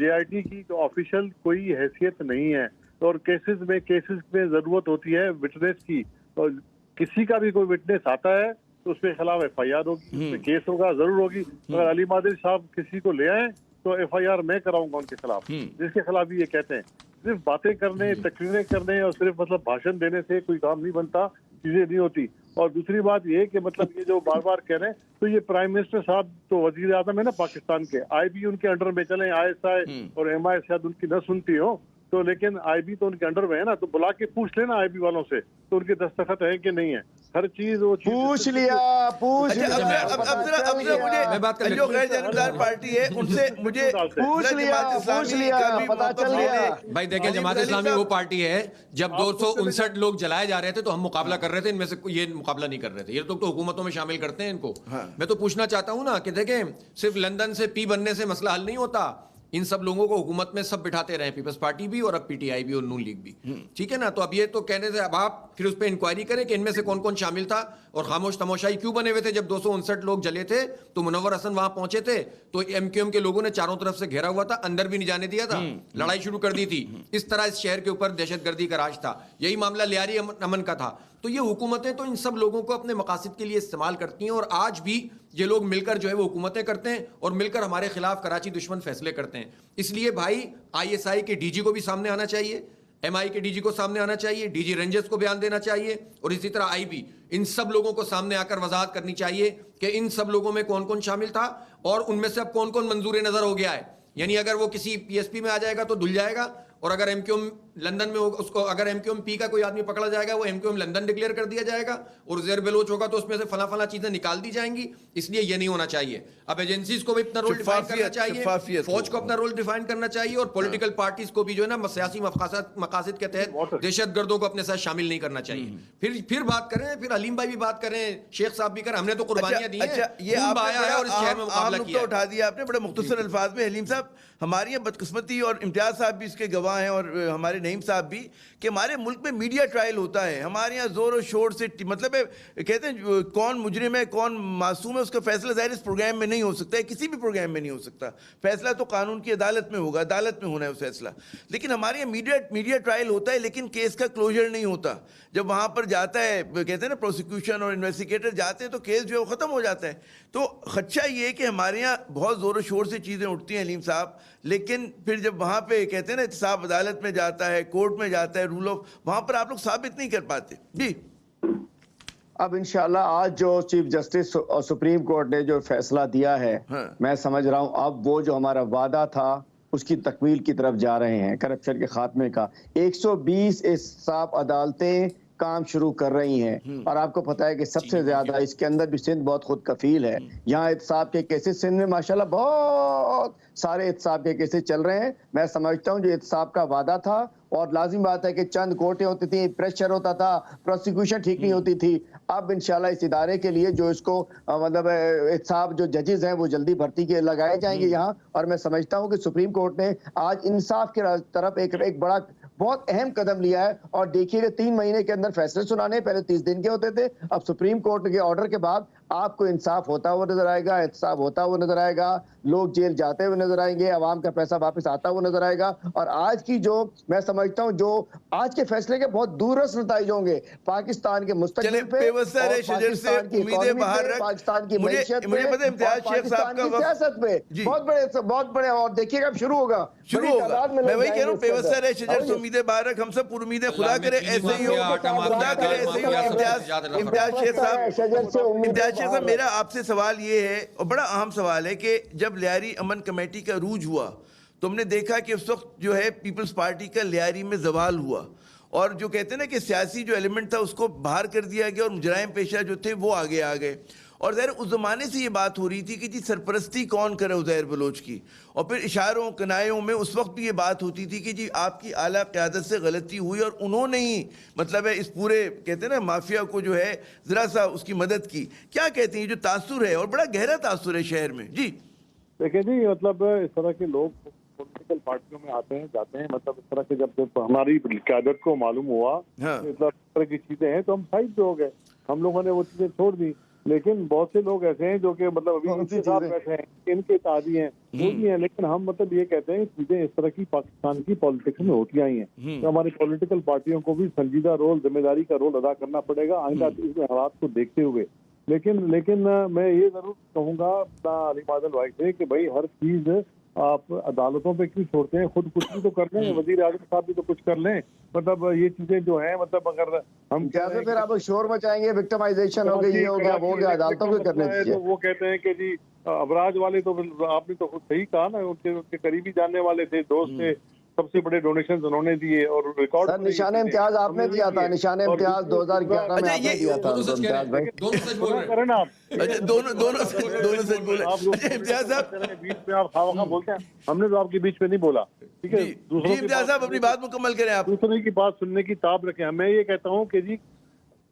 JIT کی آفیشیل کوئی حیثیت نہیں ہے, اور کیسز میں ضرورت ہوتی ہے وٹنس کی, اور کسی کا بھی کوئی وٹنس آتا ہے تو اس کے خلاف FIR ہوگی, اس میں کیس ہوگا, ضرور ہوگی. اگر علی مادری صاحب کسی کو لے آئیں تو FIR میں کراؤں گا ان کے خلاف, جس کے خلاف یہ کہتے ہیں. صرف باتیں کرنے, تقریریں کرنے اور صرف مطلب بھاشن دینے سے کوئی کام نہیں بنتا, چیزیں نہیں ہوتی. اور دوسری بات یہ کہ مطلب یہ جو بار بار کہہ رہے ہیں, تو یہ پرائم منسٹر صاحب تو وزیر اعظم ہے نا پاکستان کے, IB ان کے انڈر میں چلیں, ISI اور MI شاید ان کی نہ سنتی ہو تو, لیکن IB تو ان کے انڈر میں ہے نا, تو بلا کے پوچھ لینا IB والوں سے تو ان کے دستخط ہیں کہ نہیں ہے. ہر چیز وہ پوچھ لیا. میں بات کر جو غیر جانبدار پارٹی ہے ان سے مجھے پوچھ لیا پتا چل گیا. بھائی دیکھیں, جماعت اسلامی وہ پارٹی ہے جب 259 لوگ جلائے جا رہے تھے تو ہم مقابلہ کر رہے تھے, ان میں سے یہ مقابلہ نہیں کر رہے تھے. یہ لوگ تو حکومتوں میں شامل کرتے ہیں ان کو. میں تو پوچھنا چاہتا ہوں نا کہ دیکھیں, صرف لندن سے P بننے سے مسئلہ حل نہیں ہوتا. ان سب لوگوں کو حکومت میں سب بٹھاتے رہے, پیپلز پارٹی بھی اور اب PTI بھی اور نون لیگ بھی, ٹھیک ہے نا. تو اب یہ تو کہنے سے اب آپ پھر اس پہ انکوائری کریں کہ ان میں سے کون کون شامل تھا اور خاموش تماشائی کیوں بنے ہوئے تھے. جب 259 لوگ جلے تھے تو منور حسن وہاں پہنچے تھے تو MQM کے لوگوں نے چاروں طرف سے گھیرا ہوا تھا, اندر بھی نہیں جانے دیا تھا, لڑائی شروع کر دی تھی. اس طرح اس شہر کے اوپر دہشت گردی کا راج تھا. یہی معاملہ لیاری امن کا تھا. تو یہ حکومتیں تو ان سب لوگوں کو اپنے مقاصد کے لیے استعمال کرتی ہیں, اور آج بھی یہ لوگ مل کر جو ہے وہ حکومتیں کرتے ہیں اور مل کر ہمارے خلاف کراچی دشمن فیصلے کرتے ہیں. اس لیے بھائی ISI کے DG کو بھی سامنے آنا چاہیے, MI کے DG کو سامنے آنا چاہیے, DG رینجرز کو بیان دینا چاہیے, اور اسی طرح IB, ان سب لوگوں کو سامنے آ کر وضاحت کرنی چاہیے کہ ان سب لوگوں میں کون کون شامل تھا اور ان میں سے اب کون کون منظور نظر ہو گیا ہے. یعنی اگر وہ کسی PSP میں آ جائے گا تو دھل جائے گا, اور اگر MQM لندن میں ہوگا, اس کو اگر MQM P کا کوئی آدمی پکڑا جائے گا وہ MQM لندن ڈکلیئر کر دیا جائے گا, اور زیر بلوچ ہوگا تو اس میں سے فلاں فلاں چیزیں نکال دی جائیں گی. اس لیے یہ نہیں ہونا چاہیے. اب ایجنسیز کو بھی اپنا رول ڈیفائن کرنا چاہیے, فوج کو اپنا رول ڈیفائن کرنا چاہیے, اور پولیٹیکل پارٹیز کو بھی جو ہے نا سیاسی مقاصد کے تحت دہشت گردوں کو اپنے ساتھ شامل نہیں کرنا چاہیے. پھر بات کریں, پھر علیم بھائی بھی بات کریں, شیخ صاحب بھی کریں. ہم نے تو قربانیاں دی ہیں, یہ آپ آیا ہے اور اس شہر میں مقابلہ کیا اٹھا دیا آپ نے بڑے مختصر الفاظ میں. حلیم صاحب, ہماری یہ بدقسمتی, اور امتیاز صاحب بھی اس کے گواہ ہیں اور ہمارے نعیم صاحب بھی, کہ ہمارے ملک میں میڈیا ٹرائل ہوتا ہے. ہمارے یہاں زور و شور سے مطلب ہے کہتے ہیں کون مجرم ہے کون معصوم ہے, اس کا فیصلہ ظاہر اس پروگرام میں نہیں ہو سکتا ہے, کسی بھی پروگرام میں نہیں ہو سکتا. فیصلہ تو قانون کی عدالت میں ہوگا, عدالت میں ہونا ہے وہ فیصلہ. لیکن ہمارے یہاں میڈیا ٹرائل ہوتا ہے لیکن کیس کا کلوجر نہیں ہوتا. جب وہاں پر جاتا ہے کہتے ہیں نا پروسیکیوشن اور انویسٹیگیٹر جاتے ہیں تو کیس جو ہے وہ ختم ہو جاتا ہے. تو خدشہ یہ ہے کہ ہمارے یہاں بہت زور و شور سے چیزیں اٹھتی ہیں حلیم صاحب, لیکن پھر جب وہاں پہ کہتے ہیں نا احتساب عدالت میں جاتا ہے, کورٹ میں جاتا ہے, رول آف, وہاں پر آپ لوگ ثابت نہیں کر پاتے. جی اب انشاءاللہ آج جو چیف جسٹس اور سپریم کورٹ نے جو فیصلہ دیا ہے, میں سمجھ رہا ہوں اب وہ جو ہمارا وعدہ تھا اس کی تکمیل کی طرف جا رہے ہیں, کرپشن کے خاتمے کا. 120 احتساب عدالتیں کام شروع کر رہی ہیں, اور آپ کو پتہ ہے کہ سب سے زیادہ اس کے اندر بھی سندھ بہت خود کفیل ہے. یہاں احتساب کے کیسز سندھ میں ماشاءاللہ بہت سارے احتساب کے کیسز چل رہے ہیں. میں سمجھتا ہوں جو احتساب کا وعدہ تھا, اور لازم بات ہے کہ چند کوٹیں ہوتی تھیں, پریشر ہوتا تھا, پروسیکیوشن ٹھیک نہیں ہوتی تھی. اب انشاءاللہ اس ادارے کے لیے جو اس کو مطلب احتساب جو ججز ہیں وہ جلدی بھرتی کے لگائے جائیں گے یہاں. اور میں سمجھتا ہوں کہ سپریم کورٹ نے آج انصاف کی طرف ایک بڑا بہت اہم قدم لیا ہے. اور دیکھیے کہ 3 مہینے کے اندر فیصلے سنانے, پہلے 30 دن کے ہوتے تھے, اب سپریم کورٹ کے آرڈر کے بعد آپ کو انصاف ہوتا ہوا نظر آئے گا, احتساب ہوتا ہوا نظر آئے گا, لوگ جیل جاتے ہوئے نظر آئیں گے, عوام کا پیسہ واپس آتا ہوا نظر آئے گا. اور آج کی جو میں سمجھتا ہوں جو آج کے فیصلے کے بہت دورس نتائج ہوں گے پاکستان کے مستقبل پہ, پاکستان کی اکانومی پہ, پاکستان کی معیشت پہ, پاکستان کی سیاست پہ, بہت بڑے. اور دیکھیے گا اب شروع ہوگا. میں وہی کہہ رہا ہوں, پیوستہ رہے شجر سے امیدیں باہر رکھ. ہم سب پر امیدیں, خدا کرے ایسے ہی ہو, خدا کرے ایسے ہی ہو. امتیاز شیخ صاحب, میرا آپ سے سوال یہ ہے, اور بڑا اہم سوال ہے, کہ جب لیاری امن کمیٹی کا عروج ہوا تو ہم نے دیکھا کہ اس وقت جو ہے پیپلز پارٹی کا لیاری میں زوال ہوا, اور جو کہتے ہیں نا کہ سیاسی جو ایلیمنٹ تھا اس کو باہر کر دیا گیا, اور جرائم پیشہ جو تھے وہ آگے آ گئے. اور ظاہر اس زمانے سے یہ بات ہو رہی تھی کہ جی سرپرستی کون کرے عزیر بلوچ کی, اور پھر اشاروں کنایوں میں اس وقت بھی یہ بات ہوتی تھی کہ جی آپ کی اعلیٰ قیادت سے غلطی ہوئی اور انہوں نے ہی مطلب ہے اس پورے کہتے ہیں نا مافیا کو جو ہے ذرا سا اس کی مدد کی. کیا کہتے ہیں, جو تاثر ہے اور بڑا گہرا تاثر ہے شہر میں. جی دیکھیں جی, مطلب اس طرح کے لوگ پولیٹیکل پارٹیوں میں آتے ہیں جاتے ہیں, مطلب اس طرح کے جب ہماری قیادت کو معلوم ہوا اس طرح کی چیزیں ہیں تو ہم سائڈ پہ ہو گئے, ہم لوگوں نے وہ چیزیں چھوڑ دی. لیکن بہت سے لوگ ایسے ہیں جو کہ مطلب ابھی ان کے ساتھ بیٹھے ہیں، ان کے تابع ہیں، وہ بھی ہیں، لیکن ہم مطلب یہ کہتے ہیں چیزیں اس طرح کی پاکستان کی پالیٹکس میں ہوتی آئی ہیں، تو ہماری پولیٹیکل پارٹیوں کو بھی سنجیدہ رول، ذمہ داری کا رول ادا کرنا پڑے گا آئندہ اس حالات کو دیکھتے ہوئے۔ لیکن میں یہ ضرور کہوں گا علی مادل بھائی سے کہ بھائی ہر چیز آپ عدالتوں پہ کیوں چھوڑتے ہیں، خود کچھ بھی تو کر لیں، وزیر اعظم صاحب بھی تو کچھ کر لیں۔ مطلب یہ چیزیں جو ہیں مطلب اگر ہم جیسے پھر آپ شور مچائیں گے، وکٹمائزیشن ہو گئی، یہ ہو گیا، وہ ہو گیا، عدالتوں کو کرنے دیجیے۔ تو وہ کہتے ہیں کہ جی ابراج والے تو آپ نے تو خود صحیح کہا نا، ان کے قریبی جاننے والے تھے، دوست تھے، سب سے بڑے ڈونیشنز انہوں نے دیے اور ریکارڈ سر نشان امتیاز آپ نے دیا تھا، نشان امتیاز 2011 میں آپ نے دیا تھا امتیاز بھائی۔ کریں نا اچھا دونوں سچ بولے امتیاز صاحب، بیچ میں آپ خواہ بولتے ہیں، ہم نے تو آپ کے بیچ میں نہیں بولا، ٹھیک ہے؟ جی امتیاز صاحب اپنی بات مکمل کریں آپ۔ دوسرے کی بات سننے کی تاب رکھیں۔ میں یہ کہتا ہوں کہ جی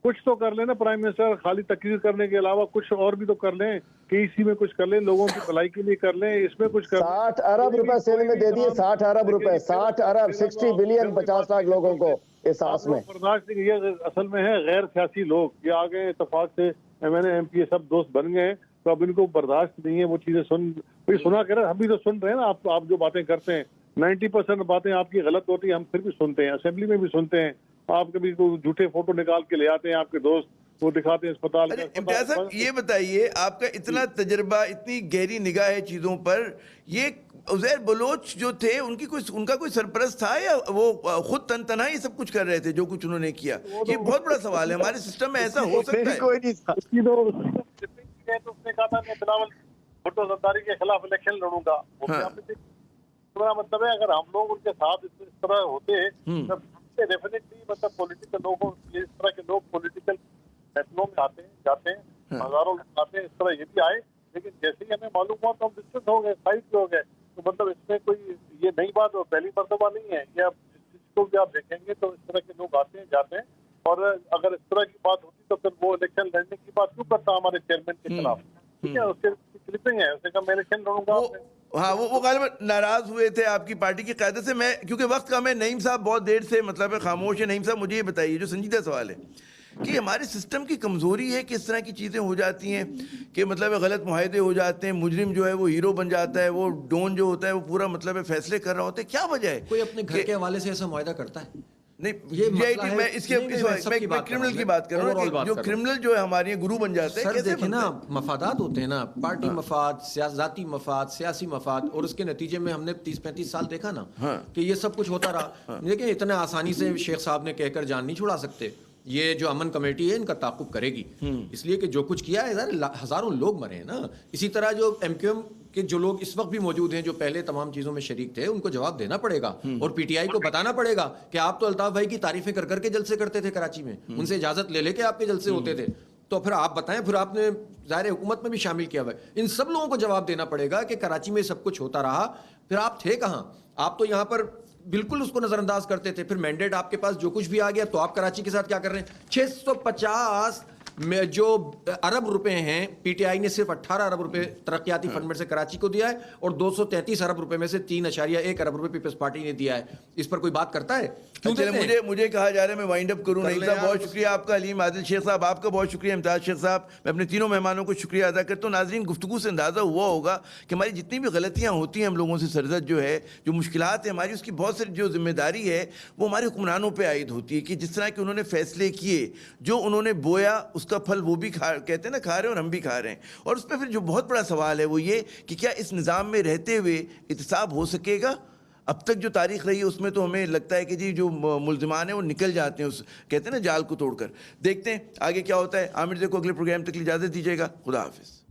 کچھ تو کر لیں نا پرائم منسٹر، خالی تقریر کرنے کے علاوہ کچھ اور بھی تو کر لیں، KEC میں کچھ کر لیں، لوگوں کی بھلائی کے لیے کر لیں، اس میں کچھ کر لیں۔ 60 ارب روپے سندھ میں دے دیے، 60 ارب روپے، 60 ارب 60 بلین 50 لاکھ لوگوں کو احساس میں۔ برداشت نہیں، یہ اصل میں ہے غیر سیاسی لوگ، یہ آ گئے اتفاق سے، MNA MP سب دوست بن گئے، تو اب ان کو برداشت نہیں ہے وہ چیزیں سنا کریں۔ ہم بھی تو سن رہے ہیں نا، آپ جو باتیں کرتے ہیں 90% باتیں آپ کی غلط ہوتی ہیں، ہم پھر بھی سنتے ہیں، اسمبلی میں بھی سنتے ہیں۔ آپ کبھی جھوٹے فوٹو نکال کے لے آتے ہیں آپ کے دوست، وہ دکھاتے ہیں اسپتال کا۔ امتیاز صاحب یہ بتائیے، آپ کا اتنا تجربہ، اتنی گہری نگاہ ہے چیزوں پر، یہ عزیر بلوچ جو تھے ان کا کوئی سرپرست تھا یا وہ خود تنہا یہ سب کچھ کر رہے تھے جو کچھ انہوں نے کیا؟ یہ بہت بڑا سوال ہے، ہمارے سسٹم میں ایسا ہو سکتا ہے؟ کوئی نہیں تھا۔ اس نے کہا تھا میں بلاول بھٹو زرداری کے خلاف الیکشن لڑوں گا، مطلب ہے اگر ہم لوگ ان کے ساتھ اس طرح ہوتے ڈیفینیٹلی مطلب پولیٹیکل لوگوں، اس طرح کے لوگ پولیٹیکل محفلوں میں آتے ہیں جاتے ہیں، ہزاروں لوگ آتے ہیں، اس طرح یہ بھی آئے، لیکن جیسے ہی ہمیں معلوم ہوا تو ہم ڈسٹنس ہو گئے، سائڈ پہ ہو گئے۔ تو مطلب اس میں کوئی یہ نئی بات اور پہلی مرتبہ نہیں ہے، یہ آپ جس کو بھی آپ دیکھیں گے تو اس طرح کے لوگ آتے ہیں جاتے ہیں، اور اگر اس طرح کی بات ہوتی تو پھر وہ الیکشن لڑنے کی بات کیوں کرتا ہمارے چیئرمین کے خلاف؟ ٹھیک ہے، اس کے کلپنگ ہے، اس نے کہا میں الیکشن لڑوں گا۔ ہاں وہ غالباً ناراض ہوئے تھے آپ کی پارٹی کی قیادت سے۔ میں کیونکہ وقت کم ہے، نعیم صاحب بہت دیر سے مطلب خاموش ہے۔ نعیم صاحب مجھے یہ بتائیے، جو سنجیدہ سوال ہے کہ ہمارے سسٹم کی کمزوری ہے کہ اس طرح کی چیزیں ہو جاتی ہیں کہ مطلب غلط معاہدے ہو جاتے ہیں، مجرم جو ہے وہ ہیرو بن جاتا ہے، وہ ڈون جو ہوتا ہے وہ پورا مطلب فیصلے کر رہا ہوتا ہے، کیا وجہ ہے؟ کوئی اپنے گھر کے حوالے سے ایسا معاہدہ کرتا ہے؟ نہیں میں اس کے کرمنل کی بات کر رہا ہوں، جو کرمنل جو ہے ہمارے گرو بن جاتے ہیں۔ سر دیکھیں نا، مفادات ہوتے ہیں نا، پارٹی مفاد، ذاتی مفاد، سیاسی مفاد، اور اس کے نتیجے میں ہم نے 30-35 سال دیکھا نا کہ یہ سب کچھ ہوتا رہا۔ لیکن اتنا آسانی سے شیخ صاحب نے کہہ کر جان نہیں چھڑا سکتے۔ یہ جو امن کمیٹی ہے ان کا تعاقب کرے گی، اس لیے کہ جو کچھ کیا ہے ہزاروں لوگ مرے ہیں نا۔ اسی طرح جو MQM کے جو لوگ اس وقت بھی موجود ہیں جو پہلے تمام چیزوں میں شریک تھے، ان کو جواب دینا پڑے گا، اور PTI کو بتانا پڑے گا کہ آپ تو الطاف بھائی کی تعریفیں کر کر کے جلسے کرتے تھے کراچی میں، ان سے اجازت لے لے کے آپ کے جلسے ہوتے تھے، تو پھر آپ بتائیں، پھر آپ نے ظاہر حکومت میں بھی شامل کیا ہوا ہے، ان سب لوگوں کو جواب دینا پڑے گا کہ کراچی میں سب کچھ ہوتا رہا، پھر آپ تھے کہاں؟ آپ تو یہاں پر بالکل اس کو نظر انداز کرتے تھے۔ پھر مینڈیٹ آپ کے پاس جو کچھ بھی آ گیا تو آپ کراچی کے ساتھ کیا کر رہے ہیں؟ 650 میں جو ارب روپے ہیں PTI نے صرف 18 ارب روپے ترقیاتی فنڈ میں سے کراچی کو دیا ہے، اور 233 ارب روپے میں سے 3.1 ارب روپے پیپلز پارٹی نے دیا ہے۔ اس پر کوئی بات کرتا ہے؟ مجھے کہا جا رہا ہے میں وائنڈ اپ کروں۔ نعیم صاحب بہت شکریہ آپ کا، علیم عادل شیخ صاحب آپ کا بہت شکریہ، امتیاز شیخ صاحب، میں اپنے تینوں مہمانوں کو شکریہ ادا کرتا ہوں۔ ناظرین، گفتگو سے اندازہ ہوا ہوگا کہ ہماری جتنی بھی غلطیاں ہوتی ہیں ہم لوگوں سے سرزد جو ہے، جو مشکلات ہیں ہماری، اس کی بہت ساری جو ذمہ داری ہے وہ ہمارے حکمرانوں پہ عائد ہوتی ہے کہ جس طرح کہ انہوں نے فیصلے کیے، جو انہوں نے بویا اس کا پھل وہ بھی کہتے ہیں نا کھا رہے ہیں اور ہم بھی کھا رہے ہیں۔ اور اس پہ پھر جو بہت بڑا سوال ہے وہ یہ کہ کیا اس نظام میں رہتے ہوئے احتساب ہو سکے گا؟ اب تک جو تاریخ رہی ہے اس میں تو ہمیں لگتا ہے کہ جی جو ملزمان ہیں وہ نکل جاتے ہیں، اس کہتے ہیں نا جال کو توڑ کر۔ دیکھتے ہیں آگے کیا ہوتا ہے۔ عامر کو اگلے پروگرام تک اجازت دیجیے گا، خدا حافظ۔